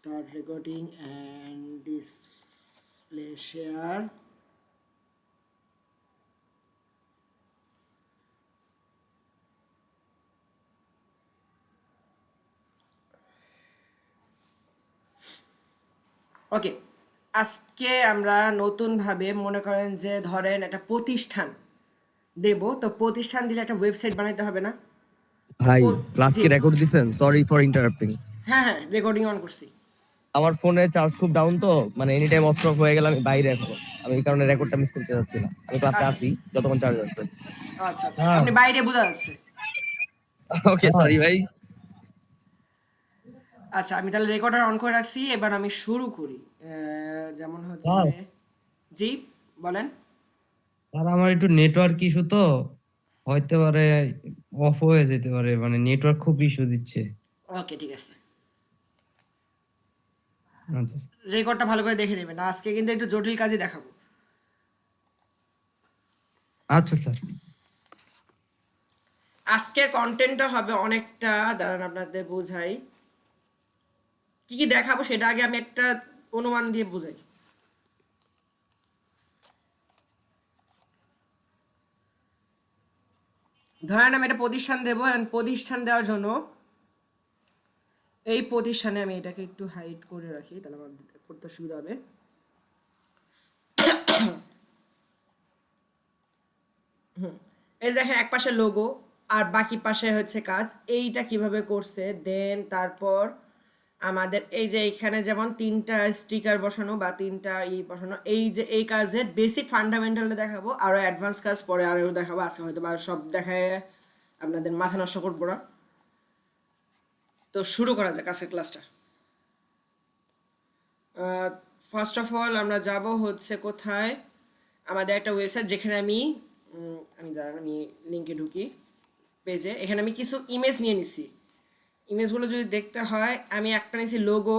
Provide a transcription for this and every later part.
start recording and display share. ওকে, আজকে আমরা নতুনভাবে মনে করেন যে ধরেন একটা প্রতিষ্ঠান দেব, তো প্রতিষ্ঠান দিলে একটা ওয়েবসাইট বানাইতে হবে না? ভাই ক্লাস কি রেকর্ড দিছেন? Sorry for interrupting. হ্যাঁ হ্যাঁ, রেকর্ডিং অন করছি। আমার ফোনে চার্জ খুব ডাউন, তো মানে এনি টাইম অফ অফ হয়ে গেল, আমি বাইরে এখনো, আমি এই কারণে রেকর্ডটা মিস করতে যাচ্ছি না। আমি ক্লাসে আচ্ছা আছি যতক্ষণ চার্জ আসবে। আচ্ছা আচ্ছা, আপনি বাইরে বোঝা যাচ্ছে। ওকে সরি ভাই। আচ্ছা, আমি তাহলে রেকর্ডার অন করে রাখছি, এবার আমি শুরু করি। যেমন হচ্ছে, জি বলেন। আর আমার একটু নেটওয়ার্ক ইস্যু, তো হইতে পারে অফ হয়ে যেতে পারে, মানে নেটওয়ার্ক খুব ইস্যু দিচ্ছে। ওকে ঠিক আছে, আচ্ছা রেকর্ডটা ভালো করে দেখে নেবেন, আজকে কিন্তু একটু জটিল কাজই দেখাবো। আচ্ছা স্যার। আজকের কন্টেন্টটা হবে অনেকটা, দাঁড়ান আপনাদের বোঝাই কি কি দেখাবো, সেটা আগে আমি একটা অনুমান দিয়ে বোঝাই। ধরেন আমি একটা প্রতিষ্ঠান দেবো, প্রতিষ্ঠান দেওয়ার জন্য এই প্রতিষ্ঠানে আমি এটাকে একটু হাইড করে রাখি, তাহলে আমার করতে সুবিধা হবে। এই দেখেন, এক পাশে লোগো আর বাকি পাশে হচ্ছে কাজ, এইটা কিভাবে করছে। দেন তারপর আমাদের এই যে এখানে যেমন তিনটা স্টিকার বসানো বা তিনটা বসানো, এই যে এই কাজের বেসিক ফান্ডামেন্টালটা দেখাবো, আরো অ্যাডভান্স কাজ পরে আরো দেখাবো। আছে হয়তো বা সব দেখায় আপনাদের মাথা নষ্ট করবো না। তো শুরু করা যাক আজকের ক্লাসটা। ফার্স্ট অফ অল আমরা যাব হচ্ছে কোথায়, আমাদের একটা ওয়েবসাইট, যেখানে আমি দাঁড়ান আমি লিঙ্কে ঢুকি পেজে। এখানে আমি কিছু ইমেজ নিয়ে নিছি। ইমেজগুলো যদি দেখতে হয়, আমি একটা নিয়েছি লোগো,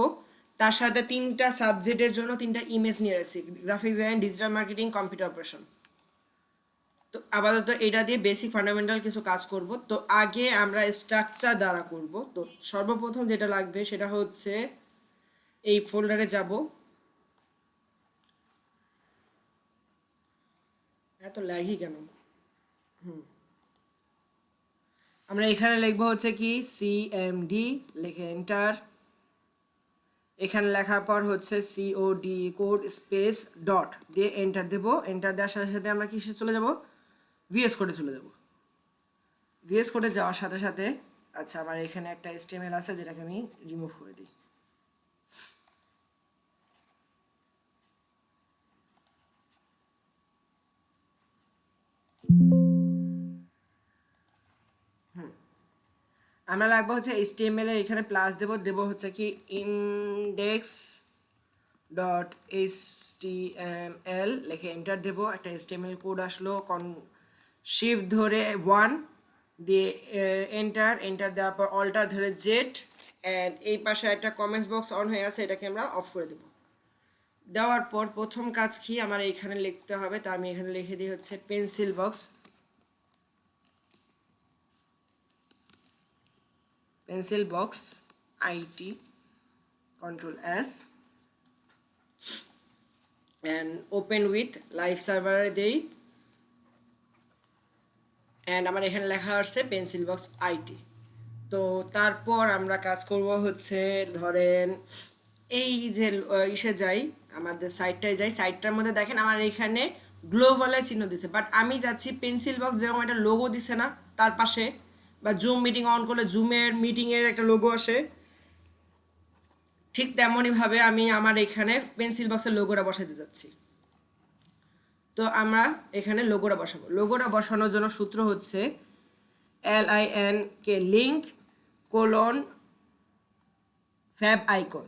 তার সাথে তিনটা সাবজেক্টের জন্য তিনটা ইমেজ নিয়ে রাখছি, graphic design, digital marketing, computer operation. তো আপাতত এটা দিয়ে বেসিক ফান্ডামেন্টাল কিছু কাজ করব। তো আগে আমরা স্ট্রাকচার দ্বারা করব। তো সর্বপ্রথম যেটা লাগবে সেটা হচ্ছে এই ফোল্ডারে যাব, এত ল্যাগই কেন। আমরা এখানে লিখবো হচ্ছে কি সিএমডি, লিখে এন্টার। এখানে লেখার পর হচ্ছে সিওডি কোড স্পেস ডট দিয়ে এন্টার দেবো। এন্টার দেওয়ার সাথে সাথে আমরা কিসে চলে যাব, ভিএস কোডে চলে যাব। ভিএস কোডে যাওয়ার সাথে সাথে আচ্ছা, আমার এখানে একটা এসটিএমএল আছে যেটাকে আমি রিমুভ করে দিই। আমরা লাগবো হচ্ছে এইচটিএমএল এর এখানে প্লাস দেবো হচ্ছে কি ইন্ডেক্স ডট এইচটিএমএল, লিখে এন্টার দেবো। একটা এইচটিএমএল কোড আসলো, শিফট ধরে 1 দিয়ে এন্টার দেওয়ার পর অল্টার ধরে জেড, অ্যান্ড এই পাশে একটা কমেন্টস বক্স অন হয়ে আছে, এটাকে আমরা অফ করে দেবো। দেওয়ার পর প্রথম কাজ কি আমার এইখানে লিখতে হবে, তা আমি এখানে লিখে দিই হচ্ছে pencil box IT, control S, and open with live সার্ভারে দেই, অ্যান্ড আমার এখানে লেখা আসছে পেন্সিল বক্স আইটি। তো তারপর আমরা কাজ করব হচ্ছে, ধরেন এই যে ইসে যাই, আমাদের সাইটটায় যাই, সাইটটার মধ্যে দেখেন আমার এখানে গ্লোবালের চিহ্ন দিছে, বাট আমি যাচ্ছি পেন্সিল বক্স যেরকম একটা লোগো দিছে না তার পাশে, বা জুম মিটিং অন করলে জুমের মিটিংয়ের একটা লোগো আসে, ঠিক তেমনইভাবে আমি আমার এখানে পেন্সিল বক্সের লোগোটা বসাতে যাচ্ছি। তো আমরা এখানে লোগোটা বসাবো। লোগোটা বসানোর জন্য সূত্র হচ্ছে LINK link colon fab icon,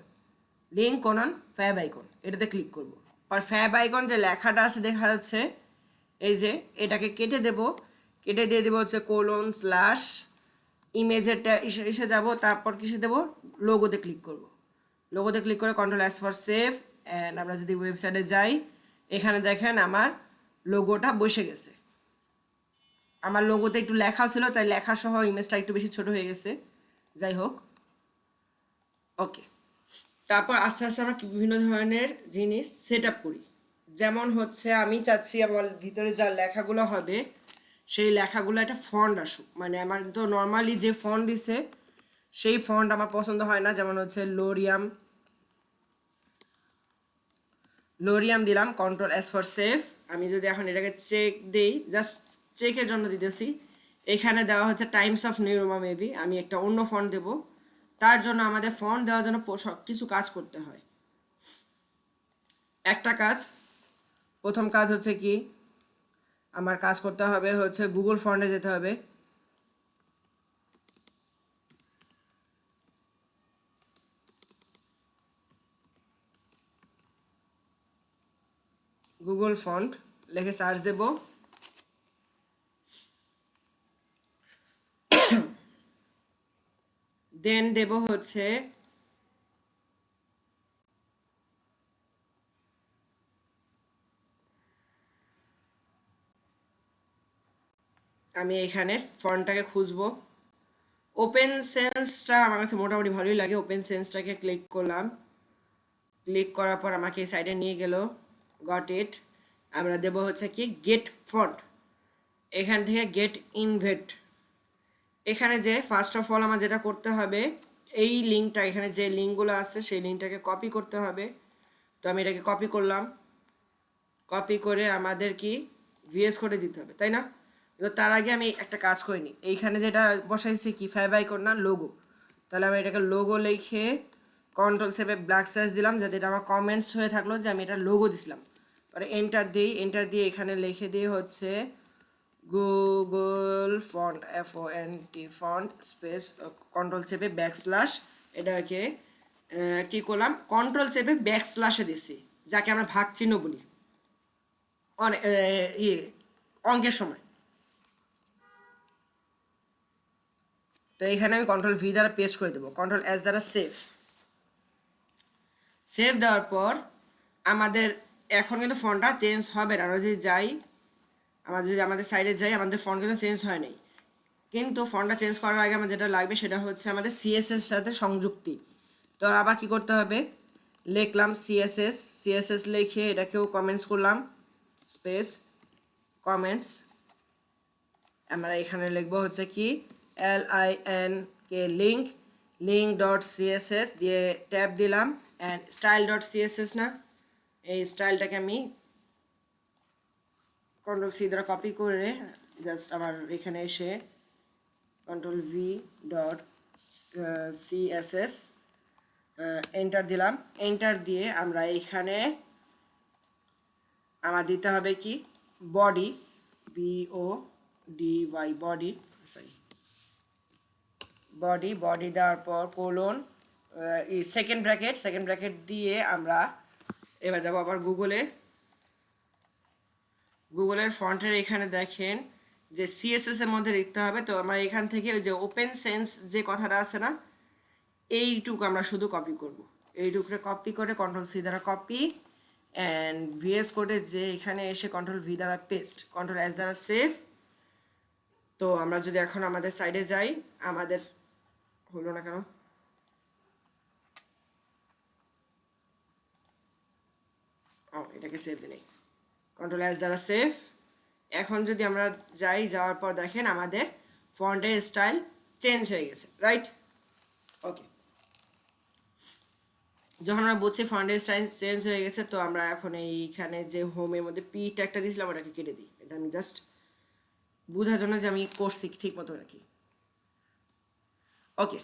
link colon fab icon, এটাতে ক্লিক করব। আর ফ্যাব আইকন যে লেখাটা আছে দেখা যাচ্ছে, এই যে এটাকে কেটে দেব, কেটে দিয়ে দেবো হচ্ছে কোলন স্ল্যাশ ইমেজেরটা এসে যাব, তারপর কিসে দেবো, লোগোতে ক্লিক করব। লোগোতে ক্লিক করে control S for save, and আমরা যদি ওয়েবসাইটে যাই, এখানে দেখেন আমার লোগোটা বসে গেছে। আমার লোগোতে একটু লেখা ছিল, তাই লেখা সহ ইমেজটা একটু বেশি ছোট হয়ে গেছে, যাই হোক। ওকে, তারপর আস্তে আস্তে আমরা বিভিন্ন ধরনের জিনিস সেট আপ করি। যেমন হচ্ছে আমি চাচ্ছি আমার ভিতরে যা লেখাগুলো হবে সেই লেখাগুলো একটা ফন্ট আসুক, মানে আমার তো নর্মালি যে ফন্ট দিছে সেই ফন্ট আমার পছন্দ হয় না। যেমন হচ্ছে লোরিয়াম দিলাম, কন্ট্রোল এস ফর সেভ। আমি যদি এখন এটাকে চেক দিই, জাস্ট চেকের জন্য দিতেছি, এখানে দেওয়া হচ্ছে Times of new Roman maybe, আমি একটা অন্য ফন্ট দেব। তার জন্য আমাদের ফন্ট দেওয়ার জন্য কিছু কাজ করতে হয়। একটা কাজ, প্রথম কাজ হচ্ছে কি, আমার কাজ করতে হবে হচ্ছে গুগল ফন্টে যেতে হবে। গুগল ফন্ট লিখে সার্চ দেব। দেন দেব হচ্ছে আমি এখানে ফন্টটাকে খুঁজবো। ওপেন সেন্সটা আমার কাছে মোটামুটি ভালোই লাগে। ওপেন সেন্সটাকে ক্লিক করলাম, ক্লিক করার পর আমাকে এই সাইডে নিয়ে গেল। Got it. আমরা দেব হচ্ছে কি গেট ফন্ট, এখান থেকে গেট ইনভেট। এখানে যে ফার্স্ট অফ অল আমার যেটা করতে হবে, এই লিঙ্কটা, এখানে যে লিঙ্কগুলো আছে সেই লিঙ্কটাকে কপি করতে হবে। তো আমি এটাকে কপি করলাম, কপি করে আমাদের কি ভিএস করে দিতে হবে, তাই না? তো তার আগে আমি একটা কাজ করিনি, এইখানে যেটা বসাইছি কি ফাইভ আইকন না লোগো, তাহলে আমি এটাকে লোগো লিখে কন্ট্রোল সেভে ব্ল্যাক স্ল্যাশ দিলাম, যাতে এটা আমার কমেন্টস হয়ে থাকলো যে আমি এটা লোগো দিছিলাম। পরে এন্টার দিই, এন্টার দিয়ে এখানে লিখে দিয়ে হচ্ছে Google font FONT font space control চেপে ব্যাকস্ল্যাশ, এটাকে কি করলাম, কন্ট্রোল চেপে ব্যাকস্ল্যাশে দিছি, যাকে আমরা ভাগ চিহ্ন বলি অনেক অঙ্কের সময়। তো এখানে আমি কন্ট্রোল V দ্বারা পেস্ট করে দেবো, কন্ট্রোল S দ্বারা সেভ। সেভ দেওয়ার পর আমাদের এখন কিন্তু ফন্টটা চেঞ্জ হবে না। আমরা যদি যাই, আমাদের সাইডে যাই, আমাদের ফন্ট কিন্তু চেঞ্জ হয় নাই। কিন্তু ফন্টটা চেঞ্জ করার আগে আমার যেটা লাগবে সেটা হচ্ছে আমাদের CSS সাথে সংযুক্তি। তো আবার কি করতে হবে, লিখলাম CSS লিখে এটাকেও কমেন্টস করলাম, স্পেস কমেন্টস। আমরা এখানে লিখবো হচ্ছে কি LINK লিঙ্ক ডট CSS দিয়ে ট্যাব দিলাম, অ্যান্ড স্টাইল ডট CSS না, এই স্টাইলটাকে আমি কন্ট্রোল C দ্বারা কপি করে জাস্ট আমার এখানে এসে control V dot CSS enter দিলাম। এন্টার দিয়ে আমরা এখানে আমার দিতে হবে কি body, BODY body, sorry body দেওয়ার পর কোলন এই সেকেন্ড ব্র্যাকেট দিয়ে আমরা এবার যাবো আবার গুগলের ফন্টের এখানে দেখেন যে CSS এর মধ্যে লিখতে হবে। তো আমরা এখান থেকে ওই যে ওপেন সেন্স যে কথাটা আছে না, এইটুকু আমরা শুধু কপি করব। এইটুকুরে কপি করে কন্ট্রোল C দ্বারা কপি, অ্যান্ড VS কোডে যে এখানে এসে কন্ট্রোল V দ্বারা পেস্ট, কন্ট্রোল S দ্বারা সেভ। তো আমরা যদি এখন আমাদের সাইডে যাই, আমাদের হলো না কেন, এটাকে সেভ দিই, কন্ট্রোল S দ্বারা সেভ। এখন যদি আমরা যাওয়ার পর দেখেন আমাদের ফন্টের স্টাইল চেঞ্জ হয়ে গেছে, রাইট? ওকে, যখন আমরা বুঝছি ফন্টের স্টাইল চেঞ্জ হয়ে গেছে, তো আমরা এখন এইখানে যে হোমের মধ্যে P ট্যাগটা দিয়েছিলাম ওটাকে কেটে দিই। এটা আমি জাস্ট বোঝার জন্য যে আমি করছি ঠিক মতো নাকি। ওকে,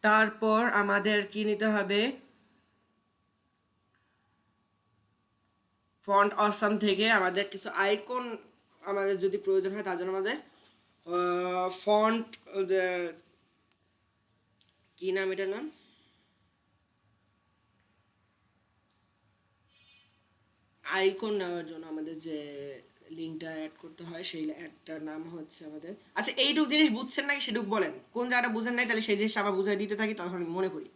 তারপর আমাদের কি নিতে হবে, ফন্ট অসাম থেকে আমাদের কিছু আইকন আমাদের যদি প্রয়োজন হয়, তার জন্য আমাদের ফন্ট কি নাম, এটার নাম আইকন নেওয়ার জন্য আমাদের যে লিঙ্কটা অ্যাড করতে হয় সেই অ্যাডটার নাম হচ্ছে আমাদের, আচ্ছা এইটুক জিনিস বুঝছেন নাকি সেটুক বলেন, কোন জায়গাটা বুঝেন নাই, তাহলে সেই জিনিসটা আবার বুঝাই দিতে থাকি, তখন আমি মনে করি।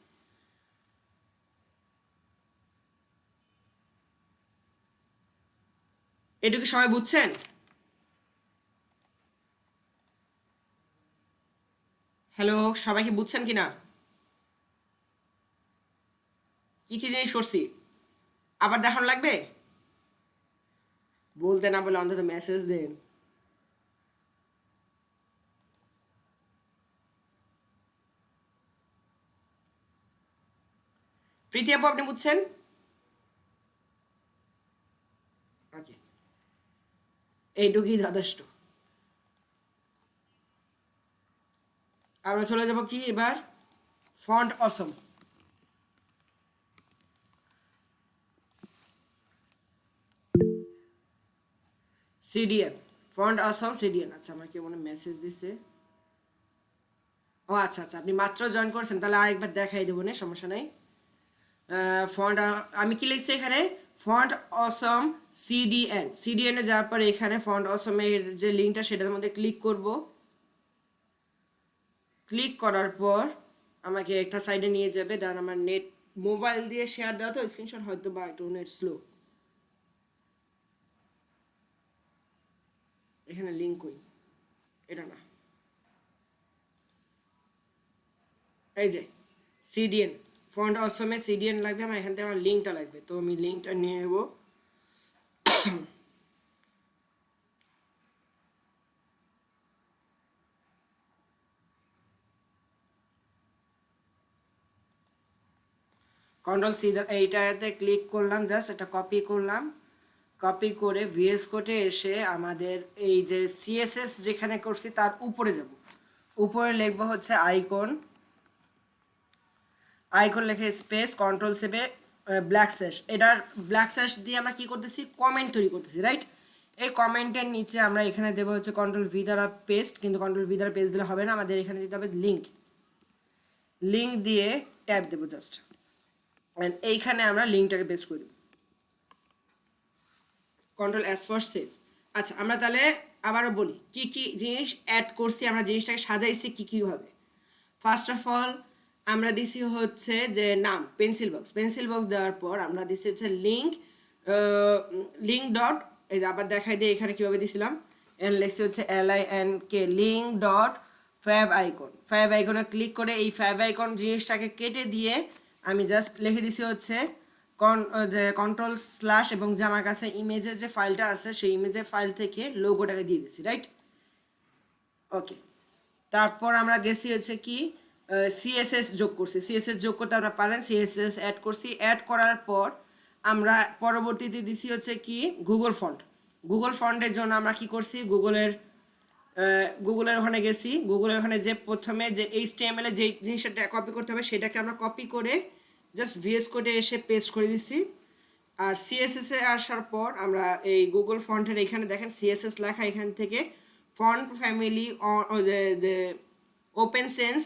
এটুকু সবাই বুঝছেন? হ্যালো, সবাই কি বুঝছেন কিনা? কি কি জিনিস করছি আবার দেখানো লাগবে? বলতে না বলে অন্তত মেসেজ দেন। প্রীতি আপু আপনি বুঝছেন? ওকে, এইটুকুই যথেষ্ট। আমরা চলে যাব কি এবার font awesome. CDN, font awesome CDN. আচ্ছা আমার কেউ মনে মেসেজ দিছে। ও আচ্ছা আচ্ছা, আপনি মাত্র জয়েন করছেন, তাহলে আরেকবার দেখাই দেবো না, সমস্যা নাই। ফন্ট আমি কি লিখছি এখানে, ফন্ট অসম সিডিএন। সিডিএন এ যাওয়ার পরে এখানে ফন্ট অসমের যে লিঙ্কটা সেটার মধ্যে ক্লিক করব। ক্লিক করার পর আমাকে একটা সাইডে নিয়ে যাবে, দাঁড়ান আমার নেট মোবাইল দিয়ে শেয়ার দেওয়া তো স্ক্রিনশট হয়তো বা একটু নেট স্লো। এখানে লিঙ্ক কই, এটা না, এই যে সিডিএন, ফন্ট অসমে সিডিএন লাগবে আমার, এখান থেকে আমার লিঙ্কটা লাগবে, তো আমি লিঙ্কটা নিয়ে নেব। কন্ট্রোল সি, এইটাতে ক্লিক করলাম, জাস্ট এটা কপি করলাম। কপি করে ভিএস কোডে এসে আমাদের এই যে সিএসএস যেখানে করছি তার উপরে যাব। উপরে লিখবো হচ্ছে আইকন, আইকন লিখে স্পেস কন্ট্রোল সেভে ব্ল্যাক স্যাশ। এটার ব্ল্যাক স্যাশ দিয়ে আমরা কি করতেছি, কমেন্ট তৈরি করতেছি, রাইট? এই কমেন্টের নিচে আমরা এখানে দেবো হচ্ছে কন্ট্রোল ভি দ্বারা পেস্ট, কিন্তু কন্ট্রোল ভি দ্বারা পেস্ট দিলে হবে না, আমাদের এখানে দিতে হবে লিঙ্ক। লিঙ্ক দিয়ে ট্যাব দেবো জাস্ট, অ্যান্ড এইখানে আমরা লিঙ্কটাকে পেস্ট করে দেবো। Control S for save. আচ্ছা আমরা তাহলে আবারও বলি কি কি জিনিস অ্যাড করছি, আমরা জিনিসটাকে সাজাইছি কি কীভাবে। ফার্স্ট অফ অল আমরা দিছি হচ্ছে যে নাম পেন্সিল বক্স, পেন্সিল বক্স দেওয়ার পর আমরা দিছি হচ্ছে লিঙ্ক, লিঙ্ক ডট, এই যে আবার দেখাই দিই এখানে কীভাবে দিছিলাম, এন লেখছি হচ্ছে LINK link dot fab icon. Fab আইকনে ক্লিক করে এই ফ্যাব আইকন জিনিসটাকে কেটে দিয়ে আমি জাস্ট লিখে দিছি হচ্ছে কন্ট্রোল স্ল্যাশ, এবং যে আমার কাছে ইমেজের যে ফাইলটা আছে সেই ইমেজের ফাইল থেকে লোগোটাকে দিয়ে দিছি, রাইট? ওকে, তারপর আমরা গেছি হচ্ছে কি সিএসএস যোগ করছি, সিএসএস যোগ করতে আমরা পারেন, সিএসএস অ্যাড করছি। অ্যাড করার পর আমরা পরবর্তীতে দিছি হচ্ছে কি গুগল ফন্ট। গুগল ফন্টের জন্য আমরা কি করছি, গুগলের ওখানে গেছি, গুগলের ওখানে যে প্রথমে যে HTML এ যে জিনিসটা কপি করতে হবে সেটাকে আমরা কপি করে জাস্ট ভিএস কোডে এসে পেস্ট করে দিছি। আর সিএসএস এ আসার পর আমরা এই গুগল ফন্টের এখানে দেখেন সিএসএস লেখা, এখান থেকে ফন্ট ফ্যামিলি যে ওপেন সেন্স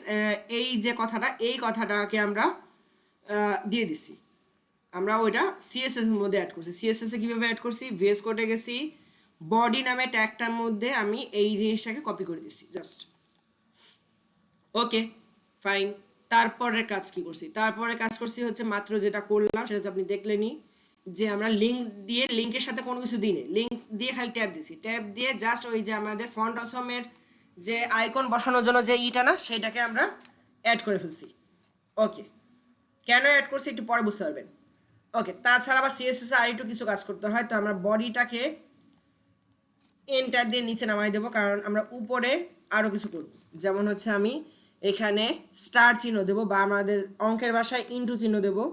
এই যে কথাটা, এই কথাটাকে আমরা দিয়ে দিছি। আমরা ওইটা সিএসএস এর মধ্যে অ্যাড করছি। সিএসএস এ কীভাবে অ্যাড করছি, ভিএস কোডে গেছি, বডি নামে ট্যাগটার মধ্যে আমি এই জিনিসটাকে কপি করে দিছি জাস্ট। ওকে ফাইন, তারপরের কাজ কি করছি, তারপরে কাজ করছি হচ্ছে মাত্র যেটা করলাম সেটা তো আপনি দেখলেনই, যে আমরা লিঙ্ক দিয়ে, লিঙ্কের সাথে কোনো কিছু দিই না, লিঙ্ক দিয়ে খালি ট্যাব দিছি, ট্যাব দিয়ে জাস্ট ওই যে আমাদের ফন্ট অসমের যে আইকন বসানোর জন্য যে ইটা না সেটাকে আমরা অ্যাড করে ফেলছি। ওকে, কেন অ্যাড করছি একটু পরে বুঝতে পারবেন। ওকে, তাছাড়া আবার সিএসএস আর একটু কিছু কাজ করতে হয়, তো আমরা বডিটাকে এন্টার দিয়ে নিচে নামাই দেবো, কারণ আমরা উপরে আরও কিছু করব। যেমন হচ্ছে আমি এখানে স্টার চিহ্ন দেবো, বা আমাদের অঙ্কের ভাষায় ইন্টু চিহ্ন দেবো,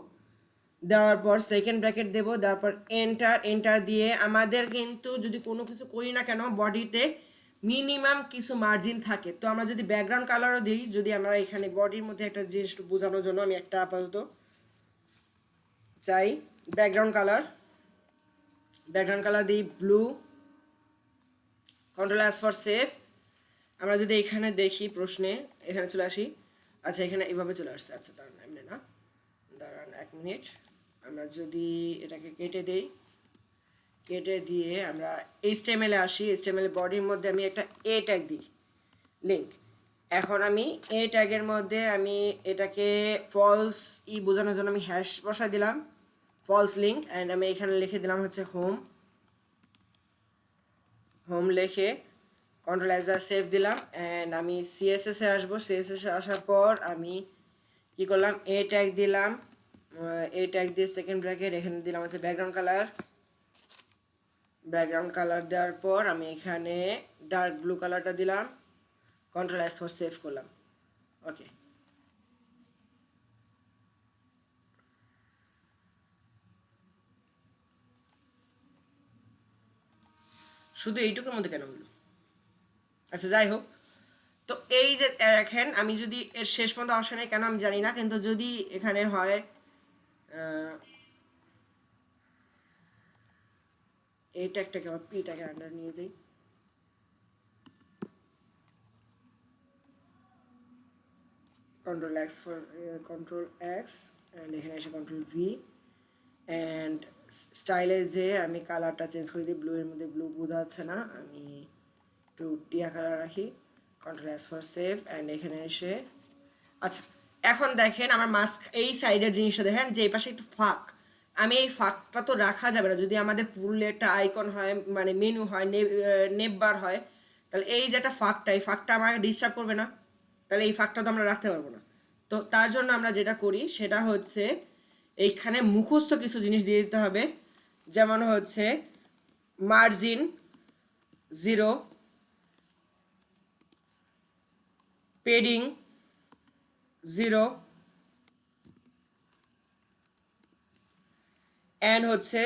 দেওয়ার পর সেকেন্ড ব্র্যাকেট দেবো, দেওয়ার পর এন্টার, এন্টার দিয়ে আমাদের কিন্তু যদি কোনো কিছু করি না কেন বডিতে মিনিমাম কিছু মার্জিন থাকে, তো আমরা যদি ব্যাকগ্রাউন্ড কালারও দিই, যদি আমরা এখানে বডির মধ্যে একটা জিনিস বোঝানোর জন্য আমি একটা আপাতত চাই ব্যাকগ্রাউন্ড কালার দিই blue, control S for save. আমরা যদি এখানে দেখি প্রশ্নে, এখানে চলে আসি, আচ্ছা এখানে এভাবে চলে আসছে, আচ্ছা তার এমনি না, দাঁড়ান 1 মিনিট, আমরা যদি এটাকে কেটে দেই, কেটে দিয়ে আমরা HTML এ আসি, HTML বডির মধ্যে আমি একটা এ ট্যাগ দিই লিঙ্ক। এখন আমি এ ট্যাগের মধ্যে আমি এটাকে ফলস বোঝানোর জন্য আমি হ্যাশ বসাই দিলাম, ফলস লিঙ্ক, অ্যান্ড আমি এখানে লিখে দিলাম হচ্ছে হোম লিখে কন্ট্রোল এস সেভ দিলাম, অ্যান্ড আমি সিএসএস এ আসবো, সিএসএস এ আসার পর আমি কি করলাম, এ ট্যাগ দিলাম, এই ট্যাগ দিয়ে সেকেন্ড ব্র্যাকেট, এখানে দিলাম হচ্ছে ব্যাকগ্রাউন্ড কালার। ব্যাকগ্রাউন্ড কালার দেওয়ার পর আমি এখানে ডার্ক ব্লু কালারটা দিলাম, কন্ট্রোল এস ফর সেভ করলাম। ওকে, শুধু এইটুকুর মধ্যে কেন হলো? আচ্ছা যাই হোক, তো এই যে দেখেন আমি যদি এর শেষ পর্যন্ত আসে নাই কেন আমি জানি না, কিন্তু যদি এখানে হয় এই ট্যাগটাকে আবার পিটাকে আন্ডার নিয়ে যাই, control x for control x and এখানে এসে কন্ট্রোল ভি অ্যান্ড স্টাইলে যে আমি কালারটা চেঞ্জ করে দিই, ব্লু এর মধ্যে ব্লু বোঝা যাচ্ছে না, আমি একটু টিয়া কালার রাখি, control S for save and এখানে এসে আচ্ছা এখন দেখেন আমার মাস্ক এই সাইডের জিনিসটা দেখেন যে এই পাশে একটু ফাঁক, আমি এই ফাঁকটা তো রাখা যাবে না যদি আমাদের পুরুলে একটা আইকন হয়, মানে মেনু হয়, নেপ বার হয়, তাহলে এই যে একটা ফাঁকটা, এই ফাঁকটা আমাকে ডিস্টার্ব করবে না, তাহলে এই ফাঁকটা তো আমরা রাখতে পারবো না। তো তার জন্য আমরা যেটা করি সেটা হচ্ছে এইখানে মুখস্থ কিছু জিনিস দিয়ে দিতে হবে, যেমন হচ্ছে মার্জিন 0, পেডিং 0 অ্যান্ড হচ্ছে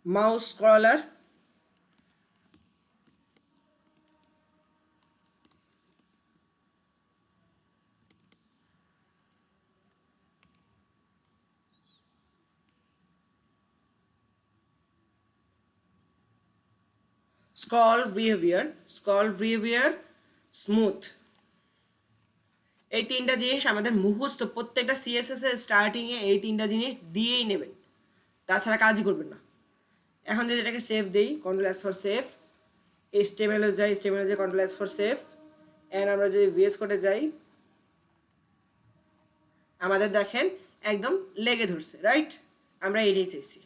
মাউস স্ক্রলার স্ক্রল বিহেভিয়ার স্মুথ, এই তিনটা জিনিস আমাদের মুখস্থ, প্রত্যেকটা সিএসএস এর স্টার্টিংয়ে এই তিনটা জিনিস দিয়েই নেবেন, তাছাড়া কাজই করবেন না। এখন যদি এটাকে সেভ দেই, কন্ট্রোল এস ফর সেভ, HTML-এ যাই, HTML-এ যাই, control S for save and আমরা যদি VS কোডে যাই, আমাদের দেখেন একদম লেগে ধরছে, রাইট? আমরা এটাই চাইছি।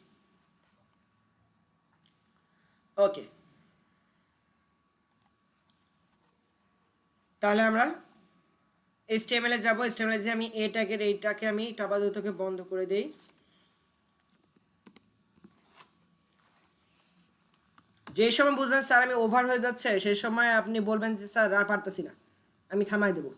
ওকে, তাহলে আমরা HTML-এ যাব, HTML-এ যে আমি এইটাকে আমি আপাততকে বন্ধ করে দেই, যে সময় বুঝবেন স্যার আমি ওভার হয়ে যাচ্ছে সেই সময় আপনি বলবেন যে স্যার আর পারতেছি না, আমি থামাই দেব।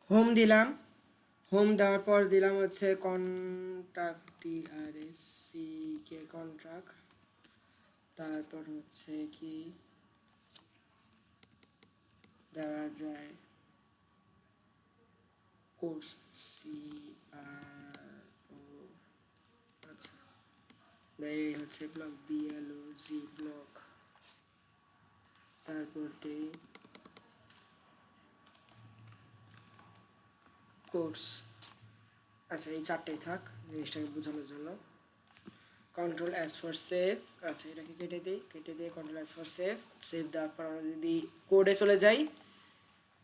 হোম দিলাম, হোম দেওয়ার পর দিলাম হচ্ছে কন্ট্রাক্ট, TRACK কন্ট্রাক্ট, তারপর হচ্ছে কি দেওয়া যায় কোর্স CRO, আচ্ছা এই হচ্ছে ব্লক BLOG ব্লক, তারপর দিই কোর্স। আচ্ছা এই চারটেই থাক জিনিসটাকে বোঝানোর জন্য। কন্ট্রোল এস ফর সেভ, আচ্ছা এটাকে কেটে দিই, কেটে দিয়ে control S for save, save দেওয়ার পর আমরা যদি কোডে চলে যাই,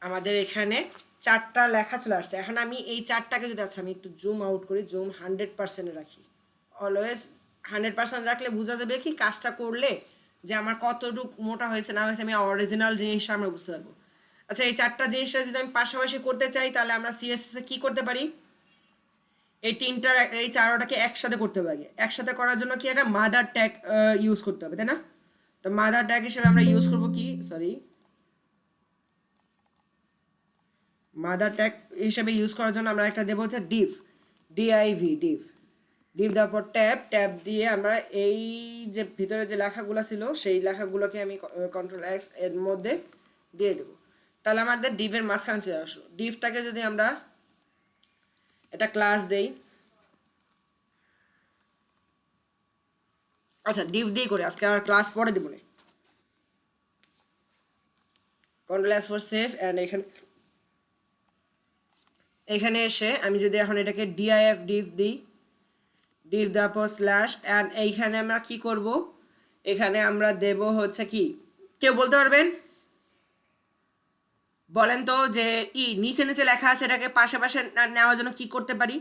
আমাদের এখানে চারটা লেখা চলে আসছে। এখন আমি এই চারটাকে যদি, আচ্ছা আমি একটু জুম আউট করি, জুম 100%-এ রাখি, অলওয়েজ 100% রাখলে বোঝা যাবে কি কাজটা করলে যে আমার কতটুকু মোটা হয়েছে না হয়েছে, আমি অরিজিনাল জিনিসটা আমরা বুঝতে পারবো। আচ্ছা এই চারটা জিনিসটা যদি আমি পাশাপাশি করতে চাই তাহলে আমরা CSS-এ কী করতে পারি, এই তিনটার এই চারোটাকে একসাথে করতে হবে। আগে একসাথে করার জন্য কি একটা মাদার ট্যাগ ইউজ করতে হবে, তাই না? তো মাদার ট্যাগ হিসেবে আমরা ইউজ করব কি, সরি, মাদার ট্যাগ হিসেবে ইউজ করার জন্য আমরা একটা দেবো হচ্ছে div, div দেওয়ার পর ট্যাব দিয়ে আমরা এই যে ভিতরে যে লেখাগুলো ছিল সেই লেখাগুলোকে আমি কন্ট্রোল এক্স এর মধ্যে দিয়ে দেবো, তাহলে আমাদের ডিভের মাঝখানে চলে আসলো। ডিভটাকে যদি আমরা একটা ক্লাস দেই, আচ্ছা ডিভ দিয়ে করে আজকে আর ক্লাস পরে দেবো না, control S for save and এখানে এসে আমি যদি এখন এটাকে div দিই, div দেওয়ার পর স্ল্যাশ অ্যান্ড এইখানে আমরা কি করব, এখানে আমরা দেব হচ্ছে কি, কেউ বলতে পারবেন বলেন তো যে নিচে নিচে লেখা আছে এটাকে পাশে পাশে নেওয়ার জন্য কি করতে পারি?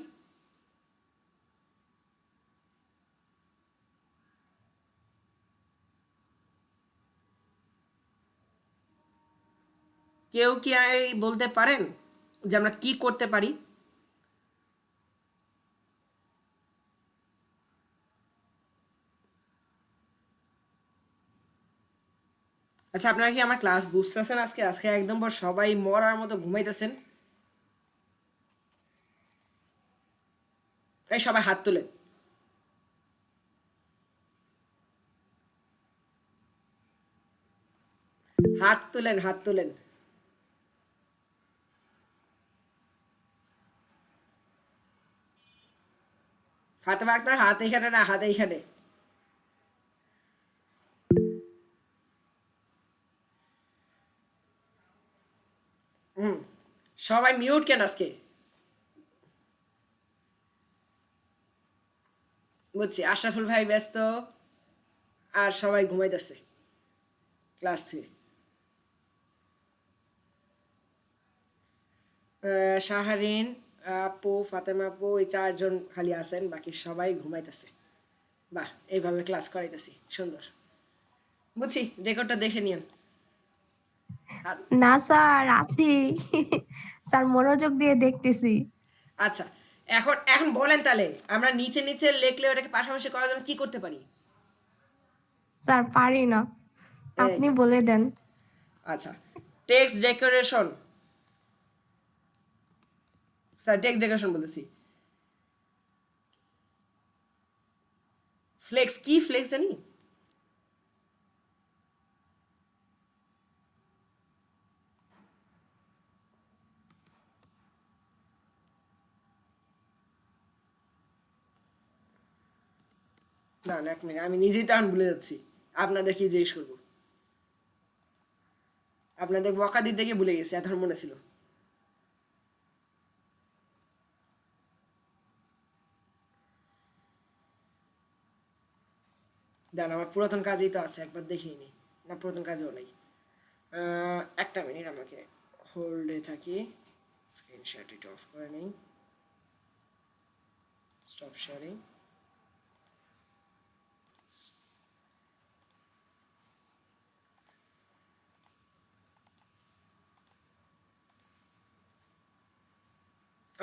কেউ কি বলতে পারেন যে আমরা কি করতে পারি? আচ্ছা, আপনারা কি আমার ক্লাস বুঝতেছেন? আজকে আজকে একদম পর সবাই মরার মতো ঘুমাইতেছেন। এই সবাই হাত তুলেন। হাত তুলেন, হাত তুলেন। ফাতেমা আক্তার, হাত এইখানে না, হাত এইখানে। হুম। সবাই মিউট কেন আজকে? বুঝছি, আশরাফুল ভাই ব্যস্ত, আর সবাই ঘুমাইতেছে ক্লাস থেকে। শাহারিন আপু, ফাতেমা আপু, এই চারজন খালি আছেন, বাকি সবাই ঘুমাইতেছে। বাহ, এইভাবে ক্লাস করাইতেছি, সুন্দর। বুঝছি, রেকর্ডটা দেখে নিন। না স্যার, আছি। স্যার মনোযোগ দিয়ে দেখতেছি। আচ্ছা, এখন এখন বলেন তাহলে আমরা নিচে নিচে লেখলে ওটাকে পাশাপাশি করার জন্য কি করতে পারি? স্যার পারি না, এই, আপনি বলে দেন। আচ্ছা, text decoration. Sir text decoration বলেছি। ফ্লেক্স কি? ফ্লেক্স জানি। না না, এক মিনিট, আমি নিজেই তখন ভুলে যাচ্ছি। আপনাদেরকে জিজ্ঞেস করবো। আপনাদের বকা দিতে গিয়ে ভুলে গেছি, এখন মনে ছিল। দেন, আমার পুরাতন কাজেই তো আছে, একবার দেখিয়ে নি। না, পুরাতন কাজেও নেই। একটা মিনিট, আমাকে হোল্ডে থাকি, স্ক্রিনশট এটা অফ করে নেই, স্টপ শেয়ারিং।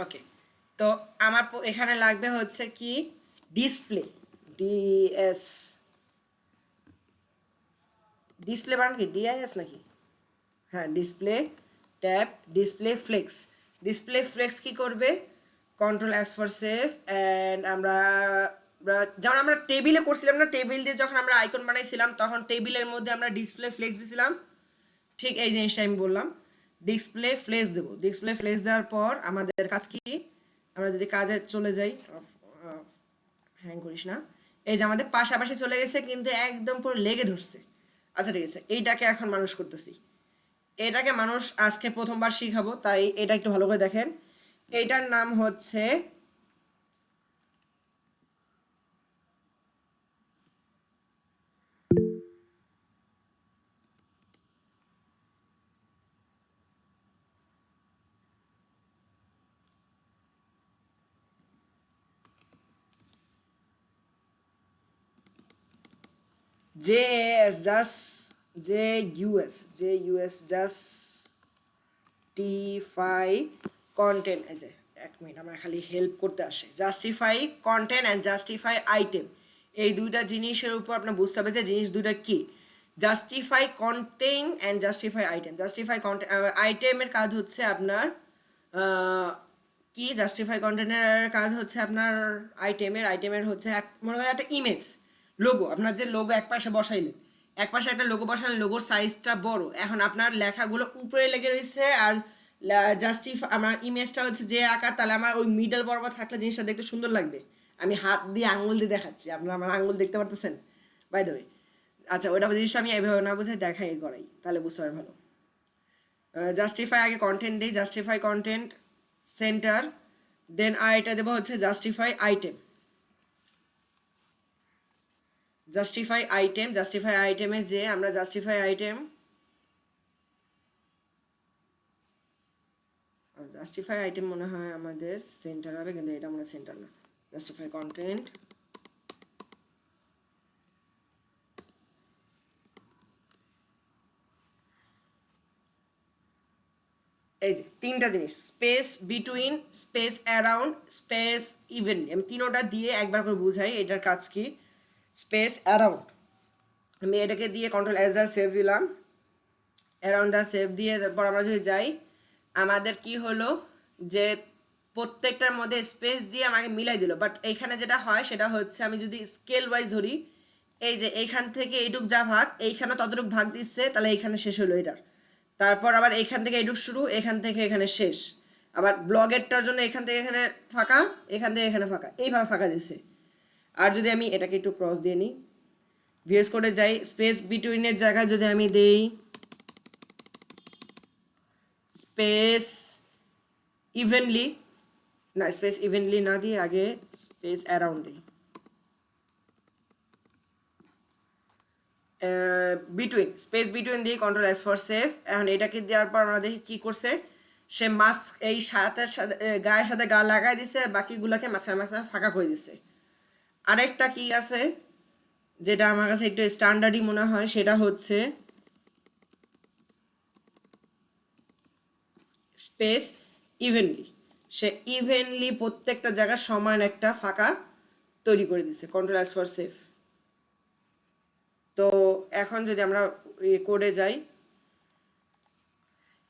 ওকে, তো আমার এখানে লাগবে হচ্ছে কি ডিসপ্লে, ডিএস, ডিসপ্লে বানান কি ডিআইএস নাকি? হ্যাঁ, display tab, display flakes. Display flakes কি করবে? Control S for save, and যেমন আমরা টেবিলে করছিলাম না, টেবিল দিয়ে যখন আমরা আইকন বানাইছিলাম তখন টেবিলের মধ্যে আমরা ডিসপ্লে ফ্লেক্স দিয়েছিলাম, ঠিক এই জিনিসটা আমি বললাম। ডিসপ্লে ফ্লেক্স দেবো। ডিসপ্লে ফ্লেক্স দেওয়ার পর আমাদের কাজ কি? আমরা যদি কাজে চলে যাই, হ্যাং করিস না, এই যে আমাদের পাশাপাশি চলে গেছে কিন্তু একদম পুরো লেগে ধরছে। আচ্ছা ঠিক আছে, এইটাকে এখন মানুষ করতেছি। এটাকে মানুষ আজকে প্রথমবার শিখাবো, তাই এটা একটু ভালো করে দেখেন। এইটার নাম হচ্ছে JAS, JUS জাস্টিফাই কন্টেন্ট। এই যে এক মিনিট, আমার খালি হেল্প করতে আসে। Justify content and justify item, এই দুইটা জিনিসের উপর আপনার বুঝতে হবে যে জিনিস দুইটা কি। Justify content and justify item. Justify content আইটেমের কাজ হচ্ছে আপনার কি, জাস্টিফাই কন্টেন্টের কাজ হচ্ছে আপনার আইটেমের হচ্ছে মনে করেন একটা ইমেজ, লোগো। আপনার যে লোগো এক পাশে বসাইলেন, এক পাশে একটা লোগো বসালেন, লোগোর সাইজটা বড়, এখন আপনার লেখাগুলো উপরে লেগে রয়েছে, আর আমার ইমেজটা হচ্ছে যে আকার, তাহলে আমার ওই মিডল বরাবর থাকলে জিনিসটা দেখতে সুন্দর লাগবে। আমি হাত দিয়ে আঙুল দিয়ে দেখাচ্ছি, আপনারা আমার আঙুল দেখতে পারতেছেন বাই দ্য ওয়ে। আচ্ছা, ওটা জিনিসটা আমি এভাবে না বুঝে দেখাই করাই, তাহলে বুঝতে পারে ভালো। জাস্টিফাই আগে কন্টেন্ট দিই, জাস্টিফাই কন্টেন্ট সেন্টার, দেন আইটা দেবো হচ্ছে জাস্টিফাই আইটেম। জাস্টিফাই আইটেমে যে আমরা জাস্টিফাই আইটেম জাস্টিফাই আইটেম মনে হয় আমাদের সেন্টার হবে, কিন্তু এটা মনে হয় সেন্টার না। জাস্টিফাই কন্টেন্ট, এই যে তিনটা জিনিস, space between, space around, space evenly, আমি তিনোটা দিয়ে একবার করে বুঝাই এটার কাজ কি। স্পেস অ্যারাউন্ড, আমি এটাকে দিয়ে কন্ট্রোল এস দ্য সেভ দিলাম, অ্যারাউন্ড দ্য সেভ দিয়ে তারপর আমরা যদি যাই, আমাদের কি হলো যে প্রত্যেকটার মধ্যে স্পেস দিয়ে আমাকে মিলাই দিল। বাট এইখানে যেটা হয় সেটা হচ্ছে আমি যদি স্কেল ওয়াইজ ধরি, এই যে এইখান থেকে এইটুক যা ভাগ, এইখানে ততটুক ভাগ দিচ্ছে, তাহলে এইখানে শেষ হলো এটার। তারপর আবার এইখান থেকে এইটুক শুরু, এখান থেকে এখানে শেষ। আবার ব্লগেরটার জন্য এখান থেকে এখানে ফাঁকা, এখান থেকে এখানে ফাঁকা, এইভাবে ফাঁকা দিচ্ছে। আর যদি আমি এটাকে একটু ক্রস দিয়ে নিই, ভিএস কোডে যাই, স্পেস বিটুইনের জায়গায় যদি আমি দেই স্পেস ইভেনলি, না স্পেস ইভেনলি না দিয়ে আগে স্পেস অ্যারাউন্ড দিই, বিটুইন, স্পেস বিটুইন দিয়ে কন্ট্রোল এস ফর সেভ। এখন এটাকে দেওয়ার পর আমরা দেখি কি করছে, সে মাস্ক এই সাথের সাথে গায়ের সাথে গা লাগাই দিছে, বাকিগুলোকে মাঝখানে মাঝখানে ফাঁকা করে দিছে। আরেকটা কি আছে যেটা আমার কাছে একটু স্ট্যান্ডার্ডই মনে হয়, সেটা হচ্ছে স্পেস ইভেনলি, সে ইভেনলি প্রত্যেকটা জায়গায় সমান একটা ফাঁকা তৈরি করে দিছে, কন্ট্রোল এস ফর সেভ। তো এখন যদি আমরা কোডে যাই,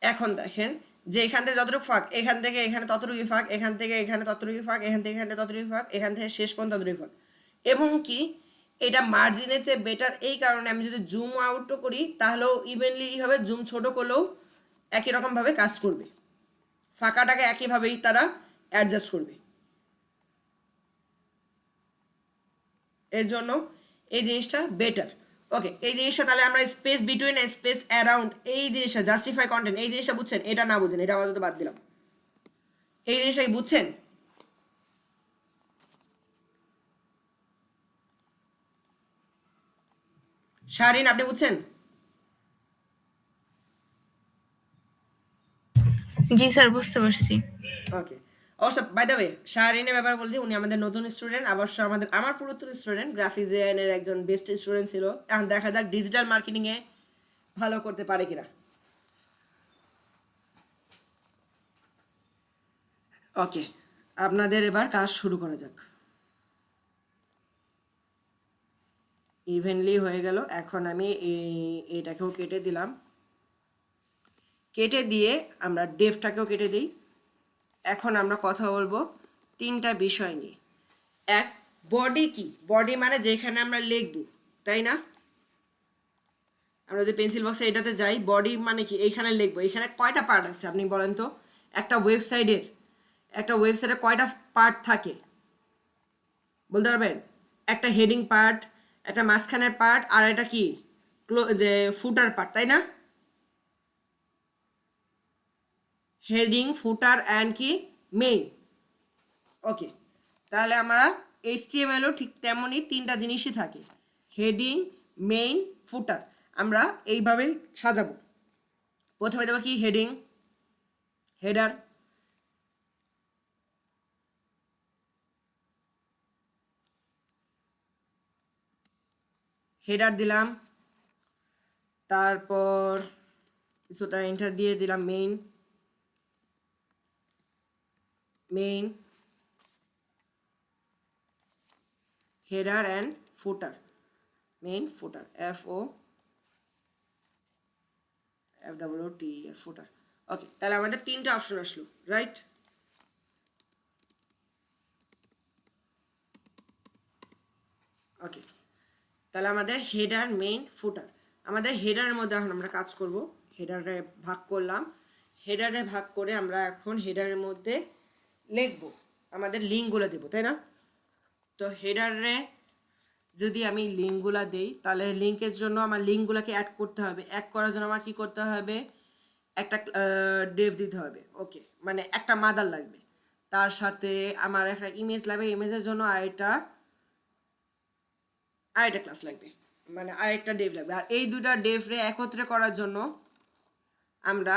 এখন দেখেন যে এখান থেকে যতটুকু ফাঁক, এখান থেকে এখানে ততটুকুই ফাঁক, এখান থেকে এখানে ততটুকুই ফাঁক, এখান থেকে এখানে ততটুকুই ফাঁক, এখান থেকে শেষ পর্যন্ত ততটুকুই ফাঁক। এবং কি এটা মার্জিনের চেয়ে বেটার এই কারণে, আমি যদি জুম আউটও করি তাহলেও ইভেনলি হবে, জুম ছোট করলেও একই রকমভাবে কাজ করবে, ফাঁকাটাকে একইভাবেই তারা অ্যাডজাস্ট করবে। এর জন্য এই জিনিসটা বেটার। ওকে, এই জিনিসটা তাহলে আমরা স্পেস বিটুইন, স্পেস অ্যারাউন্ড, এই জিনিসটা জাস্টিফাই কন্টেন্ট, এই জিনিসটা বুঝছেন? এটা না বুঝেন, এটা আপাতত বাদ দিলাম। এই জিনিসটা কি বুঝছেন? শাহরিন আপনি বুঝছেন? জি স্যার, বুঝতে পারছি। ওকে, অবশ্য বাই দ্য ওয়ে শাহরিনের ব্যাপারে বলছি, উনি আমাদের নতুন স্টুডেন্ট, অবশ্য আমার পুরাতন স্টুডেন্ট, গ্রাফিক ডিজাইনের একজন বেস্ট স্টুডেন্ট ছিল। এখন দেখা যাক ডিজিটাল মার্কেটিংয়ে ভালো করতে পারে কিনা। ওকে, আপনাদের এবার কাজ শুরু করা যাক। ইভেনলি হয়ে গেল, এখন আমি এটাকেও কেটে দিলাম, কেটে দিয়ে আমরা ডেফটাকেও কেটে দিই। এখন আমরা কথা বলবো তিনটা বিষয় নিয়ে। এক, বডি কি? বডি মানে যেখানে আমরা লিখব, তাই না? আমরা যদি পেন্সিল বক্সে এটাতে যাই, বডি মানে কি? এইখানে লিখবো। এখানে কয়টা পার্ট আছে আপনি বলেন তো? একটা ওয়েবসাইটে কয়টা পার্ট থাকে বলতে পারবেন? একটা হেডিং পার্ট, একটা মাঝখানের পার্ট, আর এটা কি যে ফুটার পার্ট, তাই না? হেডিং, ফুটার অ্যান্ড কি মেইন। ওকে, তাহলে আমরা HTML-ও ঠিক তেমনই তিনটা জিনিসই থাকে, হেডিং, মেইন, ফুটার। আমরা এইভাবেই সাজাবো। প্রথমে দেবো কি হেডিং, হেডার, হেডার দিলাম, তারপর কিছুটা এন্টার দিয়ে দিলাম main, header and footer, main footer, FOOTER, ফুটার। ওকে, তাহলে আমাদের তিনটা অপশন আসলো, রাইট? ওকে, তাহলে আমাদের হেডার, মেইন, ফুটার। আমাদের হেডারের মধ্যে এখন আমরা কাজ করব। হেডারে ভাগ করলাম, হেডারে ভাগ করে আমরা এখন হেডারের মধ্যে লিখব, আমাদের লিঙ্কগুলো দেবো, তাই না? তো হেডারে যদি আমি লিঙ্কগুলো দেই, তাহলে লিঙ্কের জন্য আমার লিঙ্কগুলোকে অ্যাড করতে হবে। অ্যাড করার জন্য আমার কি করতে হবে? একটা ডেভ দিতে হবে। ওকে, মানে একটা মাদার লাগবে, তার সাথে আমার একটা ইমেজ লাগবে, ইমেজের জন্য আরেকটা ক্লাস লাগবে, মানে আরেকটা ডেভ লাগবে। আর এই দুটা ডেভরে একত্রে করার জন্য আমরা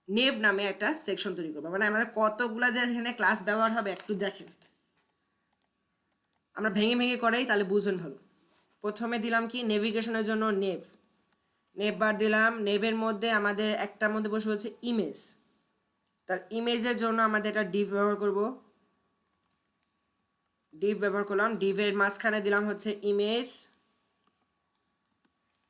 নেভ নামে একটা সেকশন তৈরি করবো। মানে আমাদের কতগুলা যে এখানে ক্লাস ব্যবহার হবে একটু দেখেন, আমরা ভেঙে ভেঙে করাই তাহলে বুঝবেন ভালো। প্রথমে দিলাম কি নেভিগেশনের জন্য নেভ, নেভ বার দিলাম। নেভের মধ্যে আমাদের একটার মধ্যে বসে হচ্ছে ইমেজ, তার ইমেজের জন্য আমাদের এটা ডিভ ব্যবহার করব, ডিভ ব্যবহার করলাম। ডিভের মাঝখানে দিলাম হচ্ছে ইমেজ,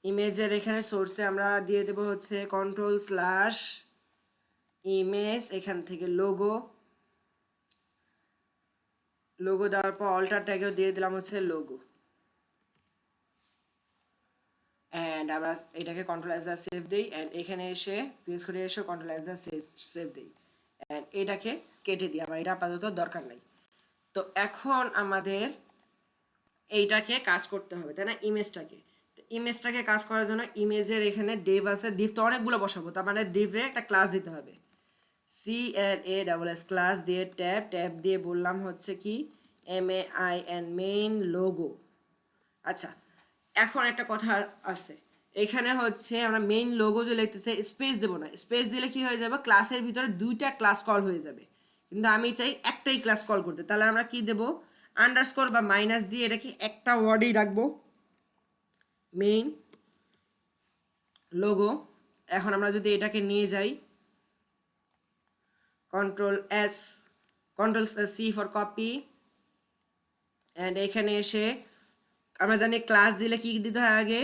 ইমেজের এখানে সোর্সে আমরা দিয়ে দেব হচ্ছে control/ইমেজ, এখান থেকে লোগো, লোগো দেওয়ার পর অল্টার ট্যাগেও দিয়ে দিলাম হচ্ছে লোগো। অ্যান্ড আমরা এটাকে কন্ট্রোল অ্যাজ দ্য সেভ দিই, অ্যান্ড এখানে এসে ভিএস করে এসে কন্ট্রোল অ্যাজ দ্য সেভ দিই, অ্যান্ড এটাকে কেটে দিই, আমার এটা আপাতত দরকার নাই। তো এখন আমাদের এইটাকে কাজ করতে হবে, তাই না, ইমেজটাকে। ইমেজটাকে কাজ করার জন্য ইমেজের এখানে ডিভ আছে, ডিভ তো অনেকগুলো বসাবো, তার মানে ডিভে একটা ক্লাস দিতে হবে। CLASS ক্লাস দিয়ে ট্যাব দিয়ে বললাম হচ্ছে কি MAIN মেইন লোগো। আচ্ছা, এখন একটা কথা আছে, এখানে হচ্ছে আমরা মেইন লোগো যে লিখতেছে স্পেস দেবো না, স্পেস দিলে কি হয়ে যাবে, ক্লাসের ভিতরে দুইটা ক্লাস কল হয়ে যাবে, কিন্তু আমি চাই একটাই ক্লাস কল করতে। তাহলে আমরা কি দেব, আন্ডারস্কোর বা মাইনাস দিয়ে এটাকে একটা ওয়ার্ডেই রাখবো, মেইন লোগো। এখন আমরা যদি এটাকে নিয়ে যাই Control C for copy, and এখানে এসে আমরা জানি ক্লাস দিলে কি দিতে হয়, আগে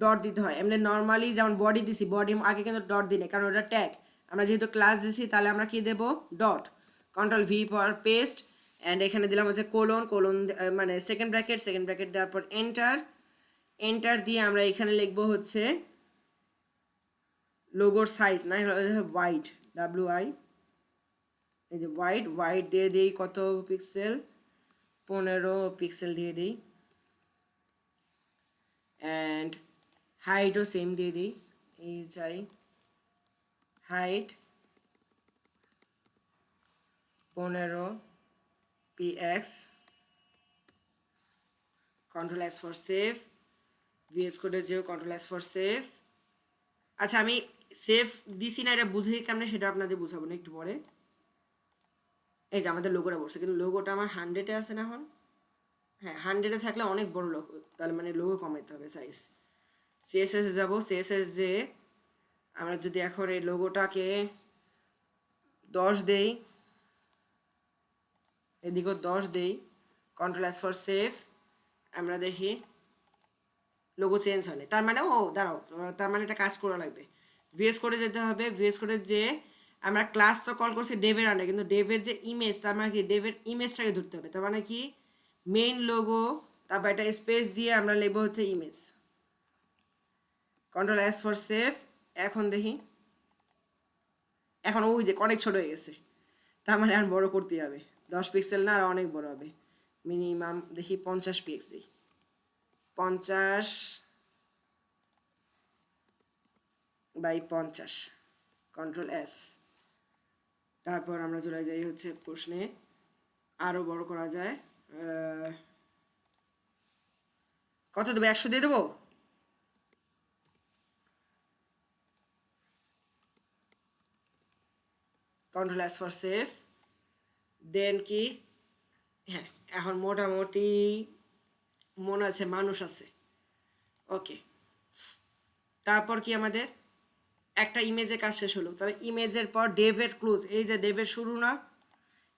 ডট দিতে হয়। এমনি নর্মালি যেমন বডি দিছি, বডি আগে কিন্তু ডট দিই না, কারণ ওটা ট্যাগ। আমরা যেহেতু ক্লাস দিছি তাহলে আমরা কি দেব, dot. Control V for paste, and এখানে দিলাম হচ্ছে কোলন মানে সেকেন্ড ব্র্যাকেট দেওয়ার পর এন্টার দিয়ে আমরা এখানে লিখবো হচ্ছে লোগোর সাইজ, না ওয়াইড, WI, এই যে ওয়াইড দিয়ে দিই কত পিক্সেল, 15 পিক্সেল দিয়ে দিই, অ্যান্ড হাইটও সেম দিয়ে দিই, এই চাই height 15 px, Control S for save, VS কোডে যেও Control S ফর সেভ। আচ্ছা, আমি সেভ দিছি না, এটা বুঝি কেমনে সেটা আপনাদের বুঝাবো না একটু পরে। এই যে আমাদের লোগোটা বসছে, কিন্তু লোগোটা আমার 100-এ আছে না এখন, হ্যাঁ 100-এ থাকলে অনেক বড় লোগো, তাহলে মানে লোগো কমাইতে হবে সাইজ। CSS যাব, CSS যে আমরা যদি এখন এই লোগোটাকে 10 দেই, এদিকেও 10 দেই, Control S ফর সেভ, আমরা দেখি লোগো চেঞ্জ হয়নি, তার মানে দাঁড়াও, তার মানে এটা কাজ করা লাগবে। VS কোডে যেতে হবে, VS কোডে যে আমরা ক্লাস তো কল করছি ডেভের আন্ডারে, কিন্তু ডেভের যে ইমেজ, তার মানে কি ডেভের ইমেজটাকে ধরতে হবে, তার মানে কি মেইন লোগো, তারপর একটা স্পেস দিয়ে আমরা লিখবো হচ্ছে image, Control S for save. এখন দেখি, এখন ওই যে অনেক ছোট হয়ে গেছে, তার মানে আর বড় করতে হবে, 10 পিক্সেল না, আর অনেক বড় হবে, মিনিমাম দেখি 50 পিক্স দিই, 50/50, Control S। তারপর আমরা চলে যাই হচ্ছে প্রশ্নে, আরো বড় করা যায়, কত দেবো, 100 দিয়ে দেবো, Control S ফর সেভ। দেন কি, হ্যাঁ এখন মোটামুটি মনে আছে মানুষ আছে, ওকে। তারপর কি আমাদের একটা ইমেজের কাজ শেষ হলো, তাহলে ইমেজের পর ডেভের ক্লোজ, এই যে ডেভের শুরু না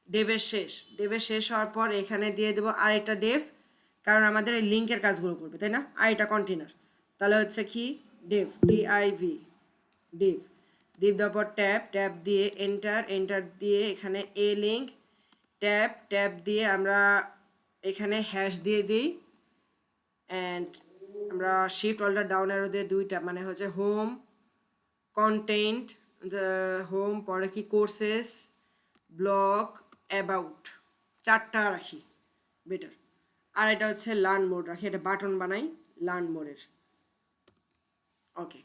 ডেভের শেষ, ডেভের শেষ হওয়ার পর এখানে দিয়ে দেবো আরেকটা ডেভ, কারণ আমাদের এই লিঙ্কের কাজগুলো করবে, তাই না, আরেকটা কন্টেনার। তাহলে হচ্ছে কি ডেভ, DIV, ডিভ দেওয়ার পর ট্যাব দিয়ে এন্টার দিয়ে এখানে এ লিঙ্ক, ট্যাব দিয়ে আমরা এখানে হ্যাশ দিয়ে দিই, অ্যান্ড আমরা শিফট অল্টার ডাউন অ্যারো দিয়ে দুইটা, মানে হচ্ছে হোম কন্টেন্ট, হোম, পরে কি কোর্সেস, ব্লগ, অ্যাবাউট, 4টা রাখি বেটার। আর এটা হচ্ছে লার্ন মোড রাখি, এটা বাটন বানাই লার্ন মোডের, ওকে।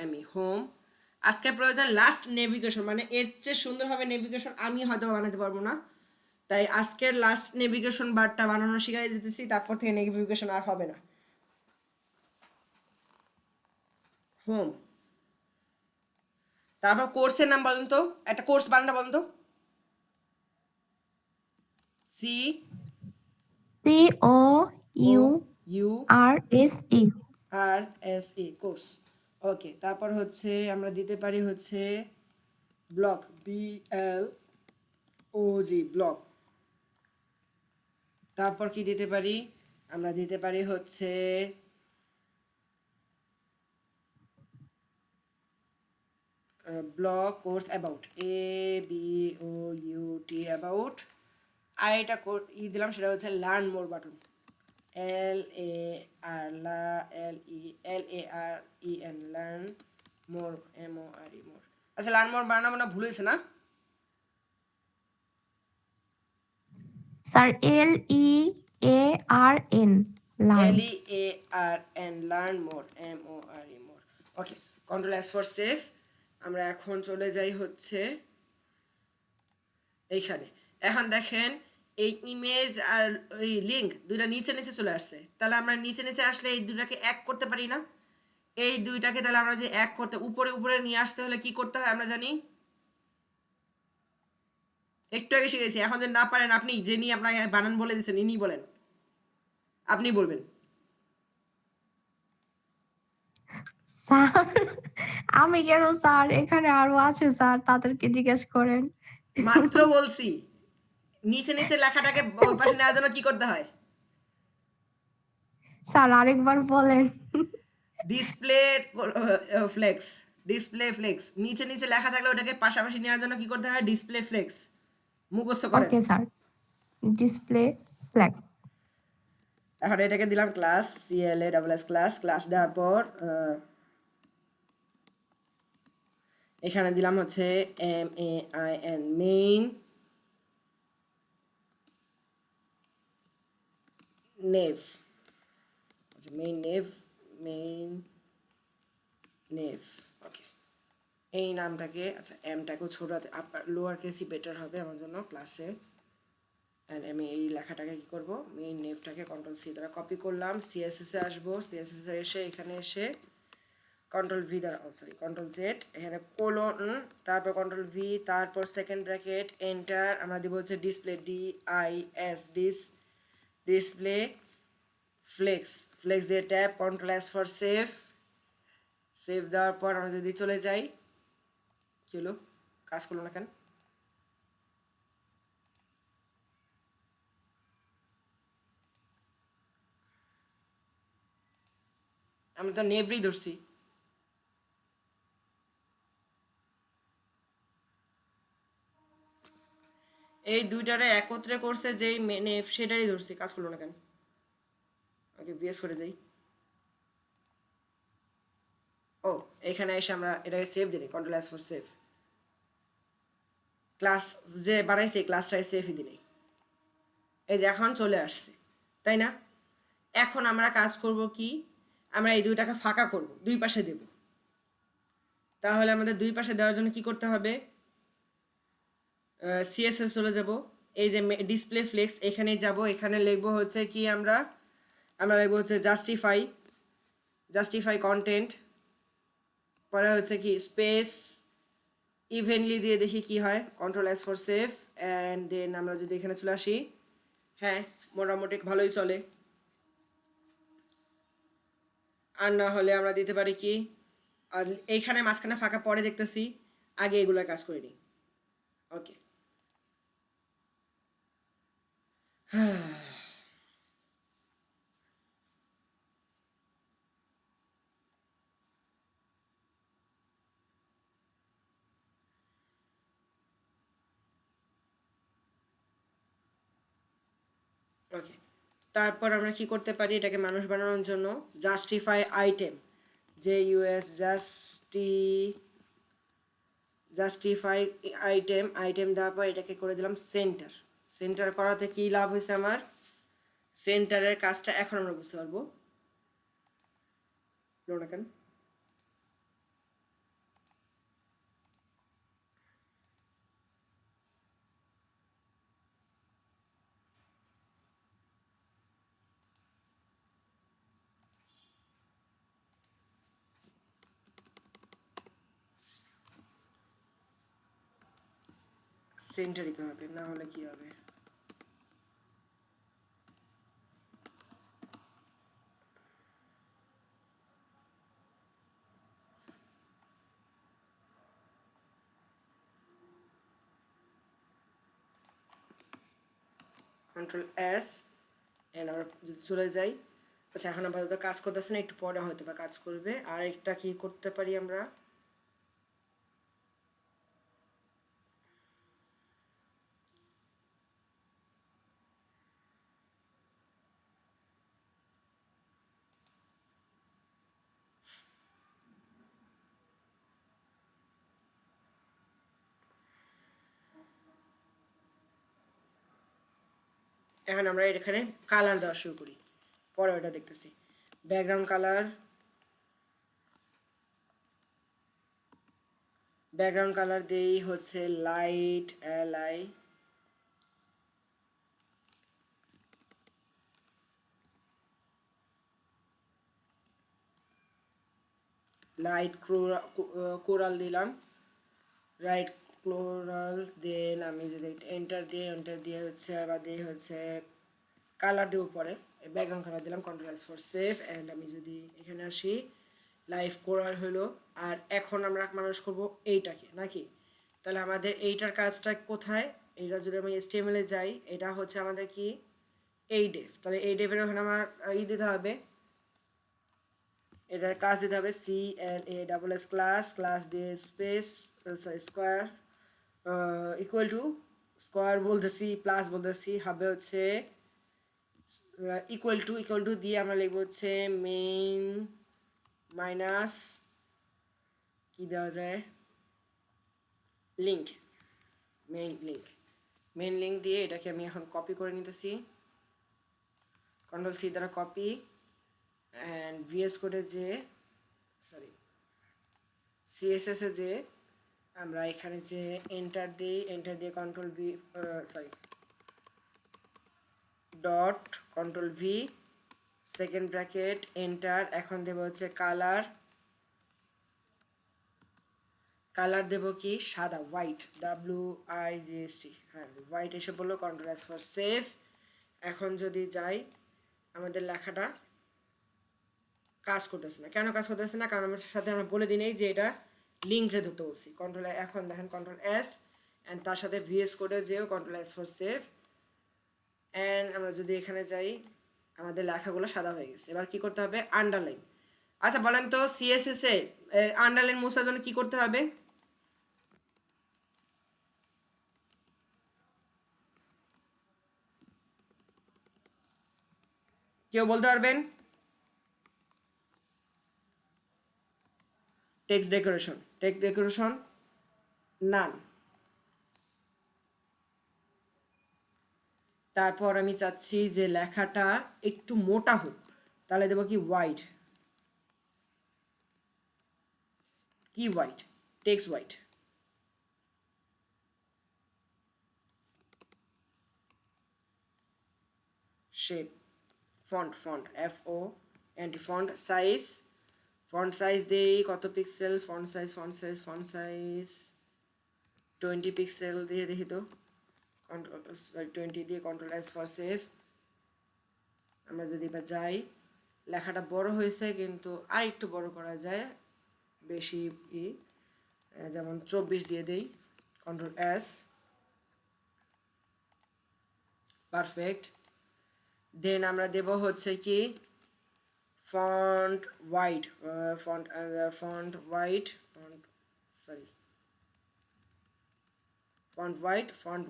আমি হোম, আজকে প্রয়োজন লাস্ট নেভিগেশন, মানে এর চেয়ে সুন্দরভাবে নেভিগেশন আমি হয়তো বানাতে পারবো না, তাই আজকের লাস্ট নেভিগেশন বারটা বানানো শিখাই দিতেছি, তারপর থেকে নেভিগেশন আর হবে না। হোম। তারপর কোর্সের নাম বলেন তো, একটা কোর্স বানানটা বলেন তো। C O COURSE U R S E, course. Okay, তারপর হচ্ছে আমরা দিতে পারি হচ্ছে ব্লগ, BLOG, ব্লগ। তারপর কি দিতে পারি, আমরা দিতে পারি হচ্ছে blog course about, ABOUT, about. আর এটা দিলাম, সেটা হচ্ছে learn more button, LARN, learn more, MORE, more. আচ্ছা, লার্ন মোর বানাবো না, ভুল হয়েছে না? Sir LEARN learn. LEARN, learn more, MORE, more. Okay, control S for save. আমরা এখন চলে যাই হচ্ছে এইখানে। এখন দেখেন এই ইমেজ আর ওই লিঙ্ক দুইটা নিচে নিচে চলে আসছে। তাহলে আমরা নিচে নিচে আসলে এই দুটাকে এক করতে পারি না? এই দুইটাকে তাহলে আমরা যে এক করতে, উপরে উপরে নিয়ে আসতে হলে কি করতে হয় আমরা জানি, একটু আগে শিখেছি। এখন যদি না পারেন, আপনি যিনি আপনাকে বানান বলে দিচ্ছেন ইনি বলেন, আপনি বলবেন। স্যার আমি কেন স্যার, এখানে আরো আছে স্যার, তাদেরকে জিজ্ঞেস করেন। মাত্র বলছি নিচে নিচে লেখাটাকে ওই পাশে নেওয়ার জন্য কি করতে হয়? স্যার আরেকবার বলেন। Display flakes, display flakes. নিচে নিচে লেখা থাকলে ওটাকে পাশাপাশি নেওয়ার জন্য কি করতে হয়? Display flakes. মুখস্থ করেন। Okay sir, display flax. এখন এটাকে দিলাম ক্লাস, CLASS, ক্লাস। ক্লাস দেওয়ার পর এখানে দিলাম হচ্ছে MAIN, মেইন নেভ। আচ্ছা, মেইন নেভ। ওকে, এই নামটাকে, আচ্ছা এমটাকেও ছোট হাতে, আপার লোয়ার কেসই বেটার হবে আমার জন্য ক্লাসে। অ্যান্ড আমি এই লেখাটাকে কি করব, মেইন নেভটাকে কন্ট্রোল সি দ্বারা কপি করলাম। CSS এ আসবো, CSS এ এসে এখানে এসে কন্ট্রোল ভি দ্বারা, সরি কন্ট্রোল জেড, এখানে কোলন, তারপর কন্ট্রোল ভি, তারপর সেকেন্ড ব্র্যাকেট, এন্টার। আমরা দিব হচ্ছে display, DIS, display flex, flex দিয়ে tab, control S for save. Save দেওয়ার পর আমরা যদি চলে যাই, কি হলো, কাজ করলো না কেন? আমি তো নেভরি ধরছি। এই দুইটারে একত্রে করছে যেই নেভ, সেটারই ধরছি, কাজ করলো না কেন? ওকে, ভিএস করে যাই। ও, এখানে এসে আমরা এটাকে সেভ দিই, control S for save. Class যে বানাইছে ক্লাসটাই সেভই দিই। এই যে এখন চলে আসছে, তাই না? এখন আমরা কাজ করব কি, আমরা এই দুইটাকে ফাঁকা করব, দুই পাশে দেব। তাহলে আমাদের দুই পাশে দেওয়ার জন্য কি করতে হবে, CSS চলে যাব, এই যে ডিসপ্লে ফ্লেক্স এখানে যাব, এখানে লিখব হচ্ছে কি, আমরা লিখব হচ্ছে জাস্টিফাই কন্টেন্ট, পরে হচ্ছে কি স্পেস ইভেনলি দিয়ে দেখি কি হয়, control S for save. And then আমরা যদি এখানে চলে আসি, হ্যাঁ মোটামুটি ভালোই চলে। আর না হলে আমরা দিতে পারি কি, আর এইখানে মাঝখানে ফাঁকা পরে দেখতেছি, আগে এগুলোর কাজ করে নিই। ওকে, ওকে। তারপর আমরা কি করতে পারি, এটাকে মানুষ বানানোর জন্য justify item, JUS, justify item দেওয়ার পর এটাকে করে দিলাম সেন্টার। সেন্টার করাতে কি লাভ হয়েছে আমার, সেন্টারের কাজটা এখন আমরা বুঝতে পারবো। না কেন, সেন্টার দিতে হবে, না হলে কি হবে? কন্ট্রোল এস, এন্ড আমরা যদি চলে যাই, আচ্ছা এখন আপাতত কাজ করতেছে না, একটু পরে হয়তো বা কাজ করবে। আর একটা কি করতে পারি আমরা, এখন আমরা এখানে কালার দেওয়া শুরু করি, পরে ওটা দেখতেছি। ব্যাকগ্রাউন্ড কালার দেই হচ্ছে লাইট এলআই, লাইট কোরাল দিলাম, রাইট কোরাল। দেন আমি যদি এন্টার দিয়ে হচ্ছে আবার দিয়ে হচ্ছে কালার দেবো পরে, ব্যাকগ্রাউন্ড কালার দিলাম, control S for save. And আমি যদি এখানে আসি, লাইভ কোরাল হলো। আর এখন আমরা মানুষ করব এইটাকে নাকি, তাহলে আমাদের এইটার কাজটা কোথায়? এইটা যদি আমি HTML এ যাই, এটা হচ্ছে আমাদের কি এই ডেভ, তাহলে এই ডেভের ওখানে আমার দিতে হবে, এটা ক্লাস দিতে হবে CLASS ক্লাস দিয়ে space square equal to, square বলতেছি প্লাস বলতেছি, হবে হচ্ছে ইকুয়াল টু দিয়ে আমরা লিখবো হচ্ছে মেইন মাইনাস কি দেওয়া যায়, লিঙ্ক, মেইন লিঙ্ক দিয়ে এটাকে আমি এখন কপি করে নিতেছি, কন্ট্রোল সি দ্বারা কপি। অ্যান্ড ভিএস কোডে যে সরি সিএসএস এ যে আমরা এখানে যে এন্টার দিয়ে control V sorry dot control V second bracket enter, এখন দেব হচ্ছে কালার দেব কি সাদা, হোয়াইট, WIGST, হ্যাঁ হোয়াইট এসে বললো, কন্ট্রোল এস ফর সেভ। এখন যদি যাই, আমাদের লেখাটা কাজ করতেছে না, কেন কাজ করতেছে না? কারণ আমার সাথে আমরা বলে দিই নাই যে এটা লিঙ্ক রে ধরতে বলছি। কন্ট্রোল এখন দেখেন কন্ট্রোল এস অ্যান্ড তার সাথে ভিএস কোডে যেও control S for save. And আমরা যদি এখানে যাই, আমাদের লেখাগুলো সাদা হয়ে গেছে। এবার কি করতে হবে? আন্ডারলাইন। আচ্ছা বলেন তো সিএসএস এ আন্ডারলাইন মোছার জন্য কি করতে হবে? কেউ বলতে পারবেন? টেক্সট ডেকোরেশন নান। তারপর আমি চাচ্ছি যে লেখাটা একটু মোটা হোক, তাহলে দেবো কি white, text white. Shape, font FO anti font size দেই কত পিক্সেল, ফন্ট সাইজ 20 পিক্সেল দিয়ে দেখি তো, কন্ট্রোল 20 দিয়ে কন্ট্রোল এস ফর সেভ। আমরা যদি বা যাই, লেখাটা বড় হয়েছে কিন্তু আর একটু বড় করা যায়, বেশি যেমন 24 দিয়ে দেই, কন্ট্রোল এস, পারফেক্ট। দেন আমরা দেব হচ্ছে কি ফন্ট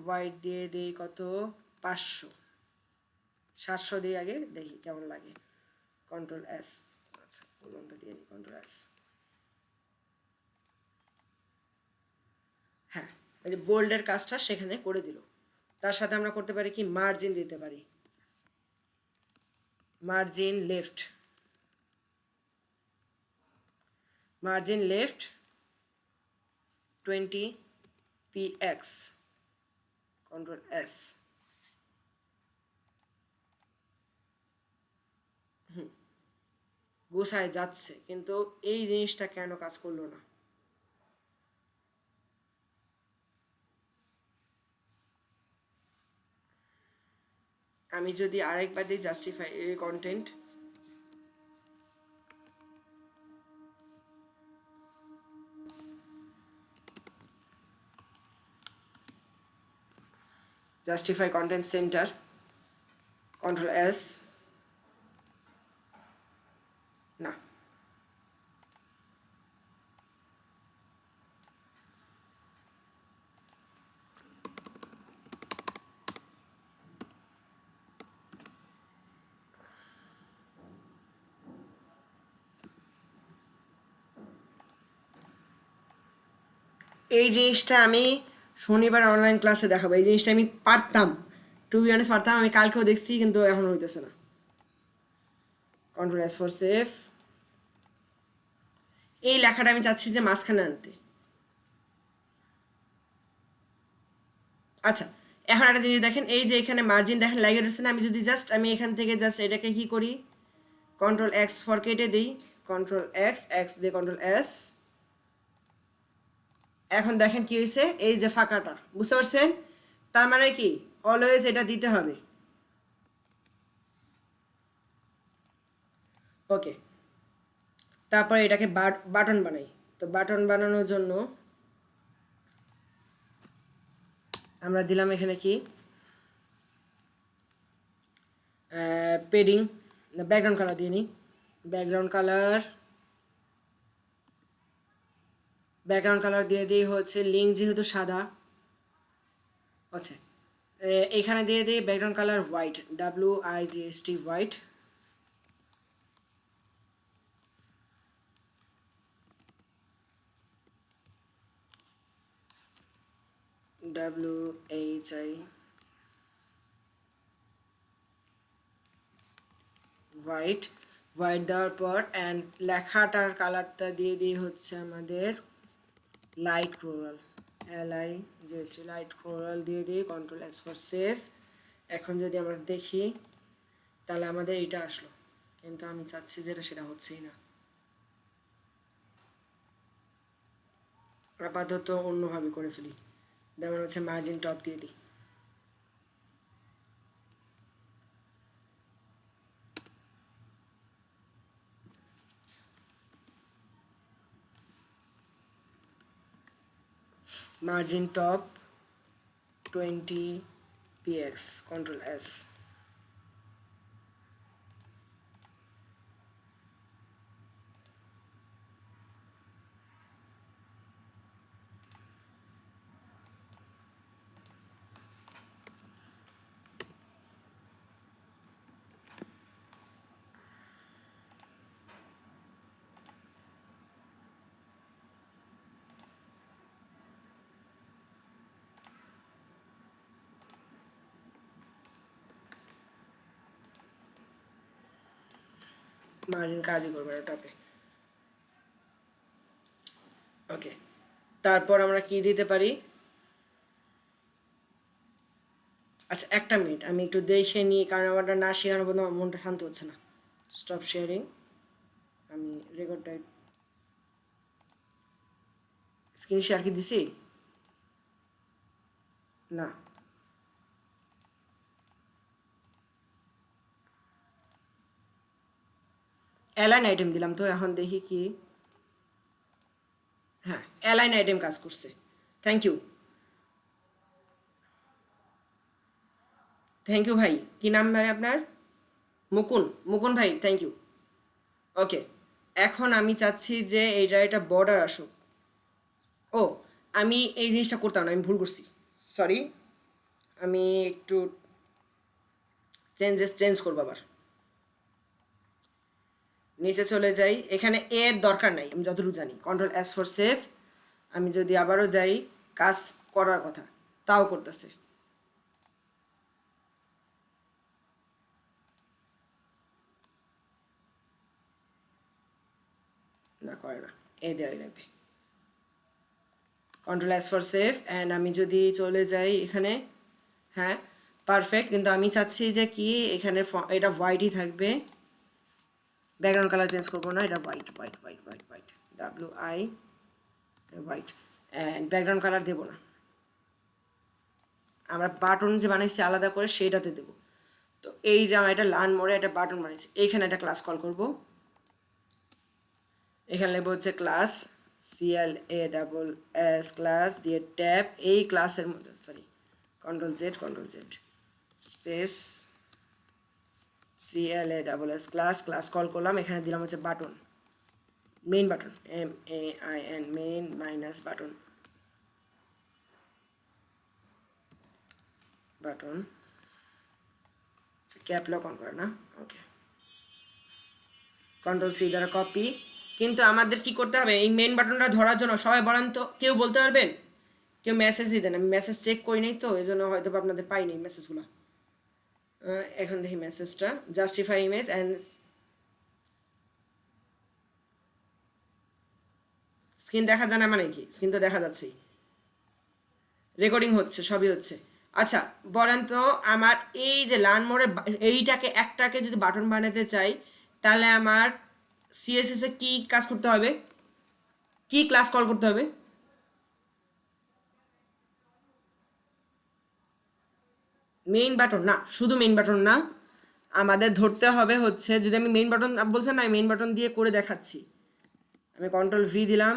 হোয়াইট দিয়ে দেই কত 500, 700 দিয়ে আগে দেখি কেমন লাগে, কন্ট্রোল এস, আচ্ছা কলমটা দিয়ে নিই, কন্ট্রোল এস। হ্যাঁ, এই যে বোল্ডের কাজটা সেখানে করে দিল। তার সাথে আমরা করতে পারি কি মার্জিন দিতে পারি, margin left 20 px, control S. গোছায় যাচ্ছে, কিন্তু এই জিনিসটা কেন কাজ করলো না? আমি যদি আরেকবার দিই justify content, justify content centre, control S, না এই জিনিসটা আমি শনিবার অনলাইন ক্লাসে দেখাবো। এই জিনিসটা আমি পারতাম, টু বি অনেস্ট পারতাম, আমি কালকেও দেখছি কিন্তু এখন হইতেছে না। Control S for save. এই লেখাটা আমি চাচ্ছি যে মাঝখানে আনতে। আচ্ছা, এখন একটা জিনিস দেখেন, এই যে এখানে মার্জিন দেখেন লাগিয়ে রয়েছে না, আমি যদি জাস্ট আমি এখান থেকে জাস্ট এটাকে কি করি, কন্ট্রোল এক্স ফর কেটে দিই, কন্ট্রোল এক্স, এক্স দিয়ে কন্ট্রোল এস। এখন দেখেন কি হয়েছে, এই যে ফাঁকাটা, বুঝতে পারছেন? তার মানে কি অলওয়েজ এটা দিতে হবে। ওকে, তারপরে এটাকে বাটন বানাই। তো বাটন বানানোর জন্য আমরা দিলাম এখানে কি পেডিং, ব্যাকগ্রাউন্ড কালার দিয়ে নিই। ব্যাকগ্রাউন্ড কালার দিয়ে দিই হচ্ছে লিঙ্ক, যেহেতু সাদা। আচ্ছা, এখানে দিয়ে দিই background colour white, WIGST white. WHI white, white দেওয়ার পর অ্যান্ড লেখাটার কালারটা দিয়ে দিই হচ্ছে আমাদের light coral, LIGST light coral দিয়ে দিই, কন্ট্রোল এস ফর সেভ। এখন যদি আমরা দেখি তাহলে আমাদের এটা আসলো, কিন্তু আমি চাচ্ছি যেটা সেটা হচ্ছেই না। আপাতত অন্যভাবে করে ফেলি, যেমন হচ্ছে মার্জিন টপ দিয়ে দিই। Margin top 20px, control S. Margin কাজই করবে না টপে। ওকে, তারপর আমরা কি দিতে পারি? আচ্ছা একটা মিনিট, আমি একটু দেখে নিই, কারণ আমারটা না শেয়ার পর্যন্ত আমার মনটা শান্ত হচ্ছে না। স্টপ শেয়ারিং, আমি রেকর্ডটা স্ক্রিন শেয়ার কি দিছি? না, অ্যালাইন আইটেম দিলাম তো, এখন দেখি কি। হ্যাঁ, অ্যালাইন আইটেম কাজ করছে, থ্যাংক ইউ। থ্যাংক ইউ ভাই, কি নাম মানে আপনার? মুকুন ভাই, থ্যাংক ইউ। ওকে, এখন আমি চাচ্ছি যে এটা বর্ডার আসুক। ও, আমি এই জিনিসটা করতাম না, আমি ভুল করছি, সরি। আমি একটু চেঞ্জ করবো আবার। নিচে চলে যাই, এখানে এর দরকার নাই আমি যতটুকু জানি, কন্ট্রোল এস ফর সেভ। আমি যদি আবারও যাই, কাজ করার কথা তাও করতেছে না, করে না, এ দেওয়াই লাগবে। Control S for save and আমি যদি চলে যাই এখানে, হ্যাঁ পারফেক্ট, কিন্তু আমি চাচ্ছি যে কি এখানে এটা হোয়াইটই থাকবে, ব্যাকগ্রাউন্ড কালার চেঞ্জ করবো না, এটা white WI white, and background colour দেবো না, আমরা বাটন যে বানাইছি আলাদা করে সেইটাতে দেবো। তো এই যে আমার এটা লার্ন মোডে একটা বাটন বানিয়েছি, এইখানে একটা ক্লাস কল করব। এখানে লিখবো হচ্ছে ক্লাস CLASS ক্লাস দিয়ে ট্যাব, এই ক্লাসের মধ্যে sorry control Z space CLASS class call করলাম, এখানে দিলাম হচ্ছে button, main button, MAIN main minus button cap lock on করে না, ওকে, কন্ট্রোল C দ্বারা কপি। কিন্তু আমাদের কি করতে হবে, এই মেইন বাটনটা ধরার জন্য সবাই বলেন তো, কেউ বলতে পারবেন? কেউ মেসেজ দিতেন, আমি মেসেজ চেক করি নাই তো এই জন্য হয়তো আপনাদের পাইনি মেসেজগুলো। এখন দেখি মেসেজটা, জাস্টিফাই ইমেজ অ্যান্ড স্ক্রিন দেখা যায় না মানে কি, স্ক্রিন তো দেখা যাচ্ছেই, রেকর্ডিং হচ্ছে, সবই হচ্ছে। আচ্ছা বলেন তো, আমার এই যে লার্ন মোডে এইটাকে একটাকে যদি বাটন বানাতে চাই, তাহলে আমার CSS এ কি কাজ করতে হবে, কি ক্লাস কল করতে হবে? মেইন বাটন না, শুধু মেইন বাটন না, আমাদের ধরতে হবে হচ্ছে, যদি আমি মেইন বাটন বলছেন না, মেইন বাটন দিয়ে করে দেখাচ্ছি। আমি কন্ট্রোল V দিলাম,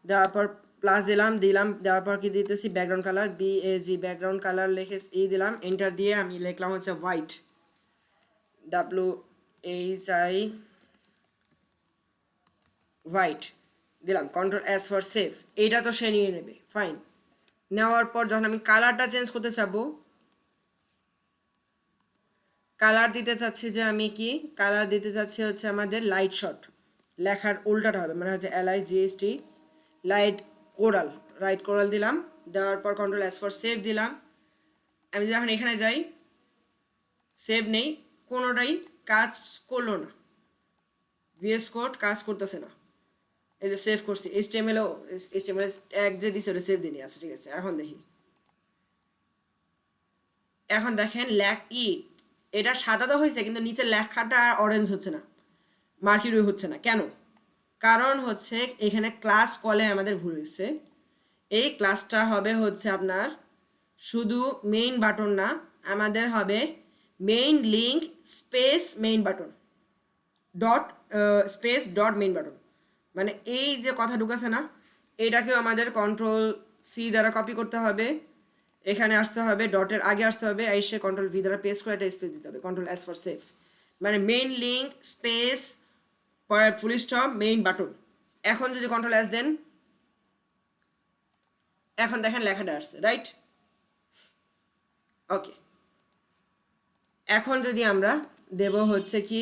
দেওয়ার পর প্লাস দিলাম, দেওয়ার পর কি দিতেছি, background colour BAG background colour লিখে দিলাম, এন্টার দিয়ে আমি লিখলাম হচ্ছে হোয়াইট, WHI হোয়াইট দিলাম, কন্ট্রোল S ফর সেভ। এইটা তো সে নিয়ে নেবে, ফাইন। নেওয়ার পর যখন আমি কালারটা চেঞ্জ করতে চাবো, কালার দিতে চাচ্ছি যে আমি কি কালার দিতে চাচ্ছি হচ্ছে আমাদের লাইট শট, লেখার উল্টাটা হবে, মানে হচ্ছে LIGHT রাইট কোরাল দিলাম, দেওয়ার পর কন্ট্রোল S ফর সেভ দিলাম। আমি যখন এখানে যাই, সেভ নেই, কোনোটাই কাজ করলো না, VS কোড কাজ করতেছে না। এই যে সেভ করছি, HTML ট্যাগ যে দিছে ওটা সেভ দিনই আছে, ঠিক আছে। এখন দেখি, এখন দেখেন এটা সাদা তো হয়েছে, কিন্তু নিচের লেখাটা অরেঞ্জ হচ্ছে না, মার্কিউরি হচ্ছে না, কেন? কারণ হচ্ছে এখানে ক্লাস কলে আমাদের ভুল হয়েছে। এই ক্লাসটা হবে হচ্ছে আপনার শুধু মেইন বাটন না, আমাদের হবে main link space main button dot space dot main button, মানে এই যে কথা ঢুকেছে না, এইটাকেও আমাদের কন্ট্রোল C দ্বারা কপি করতে হবে, এখানে আসতে হবে, ডটের আগে আসতে হবে, এসে কন্ট্রোল V দ্বারা পেস্ট করে একটা স্পেস দিতে হবে, কন্ট্রোল S ফর সেভ, মানে main link space full stop main button. এখন যদি কন্ট্রোল S দেন, এখন দেখেন লেখাটা আসছে, রাইট? ওকে, এখন যদি আমরা দেব হচ্ছে কি,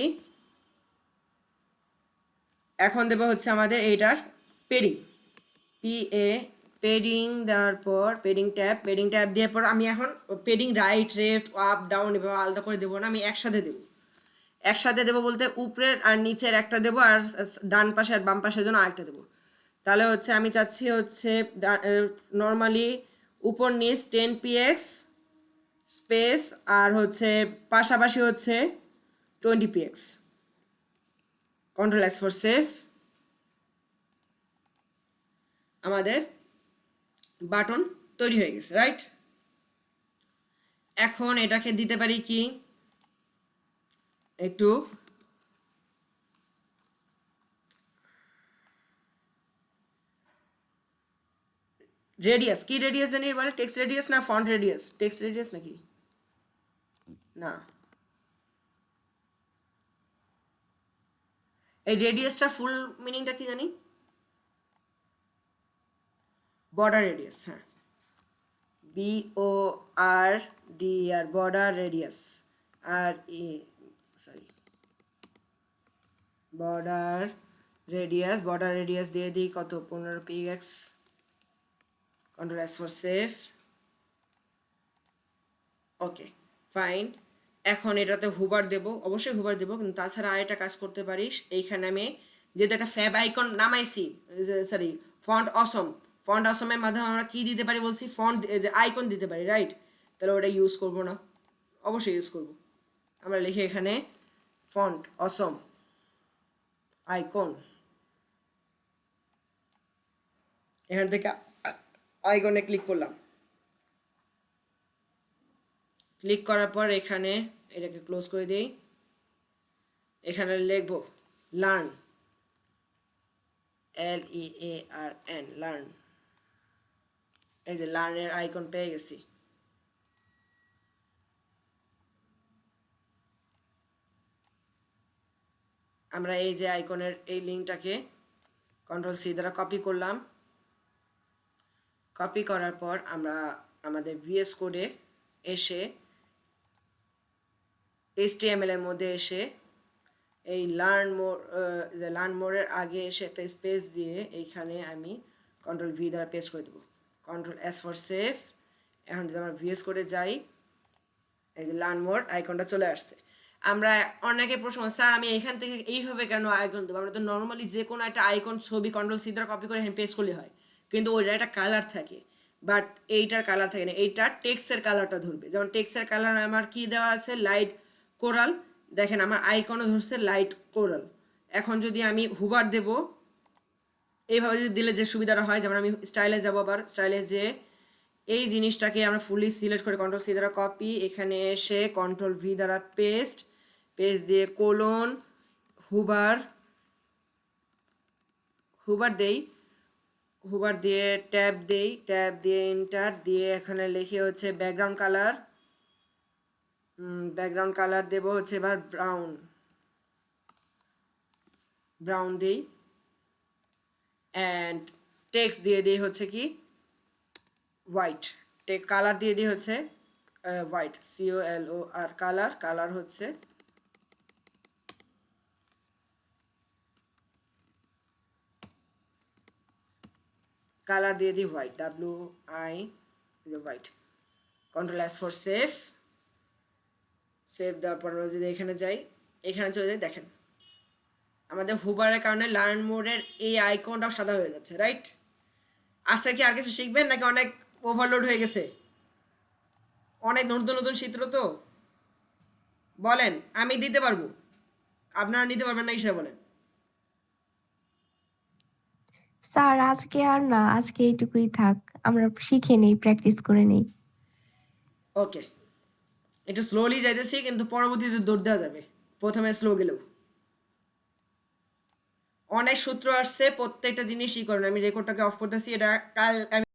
এখন দেব হচ্ছে আমাদের এইটার পেডিং, পেডিং দেওয়ার পর পেডিং ট্যাব দেওয়ার পর আমি এখন padding right left up down এভাবে আলাদা করে দেবো না, আমি একসাথে দেবো বলতে উপরের আর নিচের একটা দেবো, আর ডান পাশে আর বাম পাশের জন্য আরেকটা দেবো। তাহলে হচ্ছে আমি চাচ্ছি হচ্ছে নর্মালি উপর নিচ 10 px স্পেস, আর হচ্ছে পাশাপাশি হচ্ছে 20 px, control S for save. আমাদের বাটন তৈরি হয়ে গেছে, রাইট? এখন এটাকে দিতে পারি কি, একটু রেডিয়াস, কি রেডিয়াস জানি বলে, টেক্সট রেডিয়াস না ফন্ট রেডিয়াস, টেক্সট রেডিয়াস নাকি না, এই রেডিয়াসটার ফুল মিনিংটা কি জানি, বর্ডার রেডিয়াস, হ্যাঁ, BORDR বর্ডার রেডিয়াস, আর বর্ডার রেডিয়াস দিয়ে দিই কত, 15 px, control S for save. Okay fine, এখন এটাতে হুবার দেব, অবশ্যই হুবার দেব, কিন্তু তাছাড়া আরেকটা কাজ করতে পারিস, এইখানে আমি যেহেতু একটা ফ্যাব আইকন নামাইছি, সরি ফন্ট অসমের মাধ্যমে আমরা কি দিতে পারি বলছি, ফন্ট আইকন দিতে পারি, রাইট? তাহলে ওটা ইউজ করবো না, অবশ্যই ইউজ করব। আমরা লিখে এখানে ফন্ট অসম আইকন, এখান থেকে আইকনে ক্লিক করলাম, ক্লিক করার পর এখানে এটাকে ক্লোজ করে দিই, এখানে লিখব লার্ন, LEARN, লার্ন। এই যে লার্নের আইকন পেয়ে গেছি। আমরা এই যে আইকনের এই লিঙ্কটাকে Ctrl+C দ্বারা কপি করলাম। কপি করার পর আমরা আমাদের VS কোডে এসে HTML এর মধ্যে এসে এই লার্ন মোরের আগে এসে একটা স্পেস দিয়ে এইখানে আমি Ctrl+V দ্বারা পেস্ট করে দেবো। Ctrl+S for save. এখন যদি আমরা VS কোডে যাই, এই যে লার্ন মোর আইকনটা চলে আসছে। আমরা অনেকে প্রশ্ন, স্যার আমি এখান থেকে এইভাবে কেন আইকন দেবো? আমরা তো নর্মালি যে কোনো একটা আইকন ছবি Ctrl+C দ্বারা কপি করে এখানে পেস্ট করলে হয়, কিন্তু ওইটা একটা কালার থাকে, বাট এইটার কালার থাকে না। এইটা টেক্সটের কালারটা ধরবে। যেমন টেক্সটের কালার আমার কি দেওয়া আছে, লাইট কোরাল। দেখেন আমার আইকনও ধরছে লাইট কোরাল। এখন যদি আমি হুবার দেব, এইভাবে যদি দিলে যে সুবিধাটা হয়, যেমন আমি স্টাইলে যাব, আবার স্টাইলে যে এই জিনিসটাকে আমরা ফুলি সিলেক্ট করে Ctrl+C দ্বারা কপি, এখানে এসে Ctrl+V দ্বারা পেস্ট দিয়ে কোলন হুবার দেই, হুবার দিয়ে ট্যাব দিয়ে এন্টার দিয়ে এখানে লিখে হচ্ছে ব্যাকগ্রাউন্ড কালার দেব হচ্ছে এবার ব্রাউন দেই, অ্যান্ড টেক্সট দিয়ে দিই হচ্ছে কি হোয়াইট। কালার দিয়ে দিই হচ্ছে হোয়াইট, COLOR কালার হচ্ছে কালার দিয়ে দিই white, WI white. Ctrl+S for save দেওয়ার পর আমরা যদি এখানে যাই, এখানে চলে যাই, দেখেন আমাদের হুবারের কারণে লার্ন মোডের এই আইকনটাও সাদা হয়ে যাচ্ছে, রাইট? আজকে কি আর কিছু শিখবেন নাকি অনেক ওভারলোড হয়ে গেছে? অনেক নতুন নতুন চিত্র তো বলেন, আমি দিতে পারবো, আপনারা নিতে পারবেন না সেটা বলেন। স্যার আজকে আর না, আজকে এইটুকুই থাক, আমরা শিখে নেই, প্র্যাকটিস করে নেই। ওকে, একটু স্লোলি যাইতেছি, কিন্তু পরবর্তীতে দৌড় দেওয়া যাবে, প্রথমে স্লো গেলেও। অনেক সূত্র আসছে, প্রত্যেকটা জিনিসই করেন। আমি রেকর্ডটাকে অফ করতেছি, এটা কাল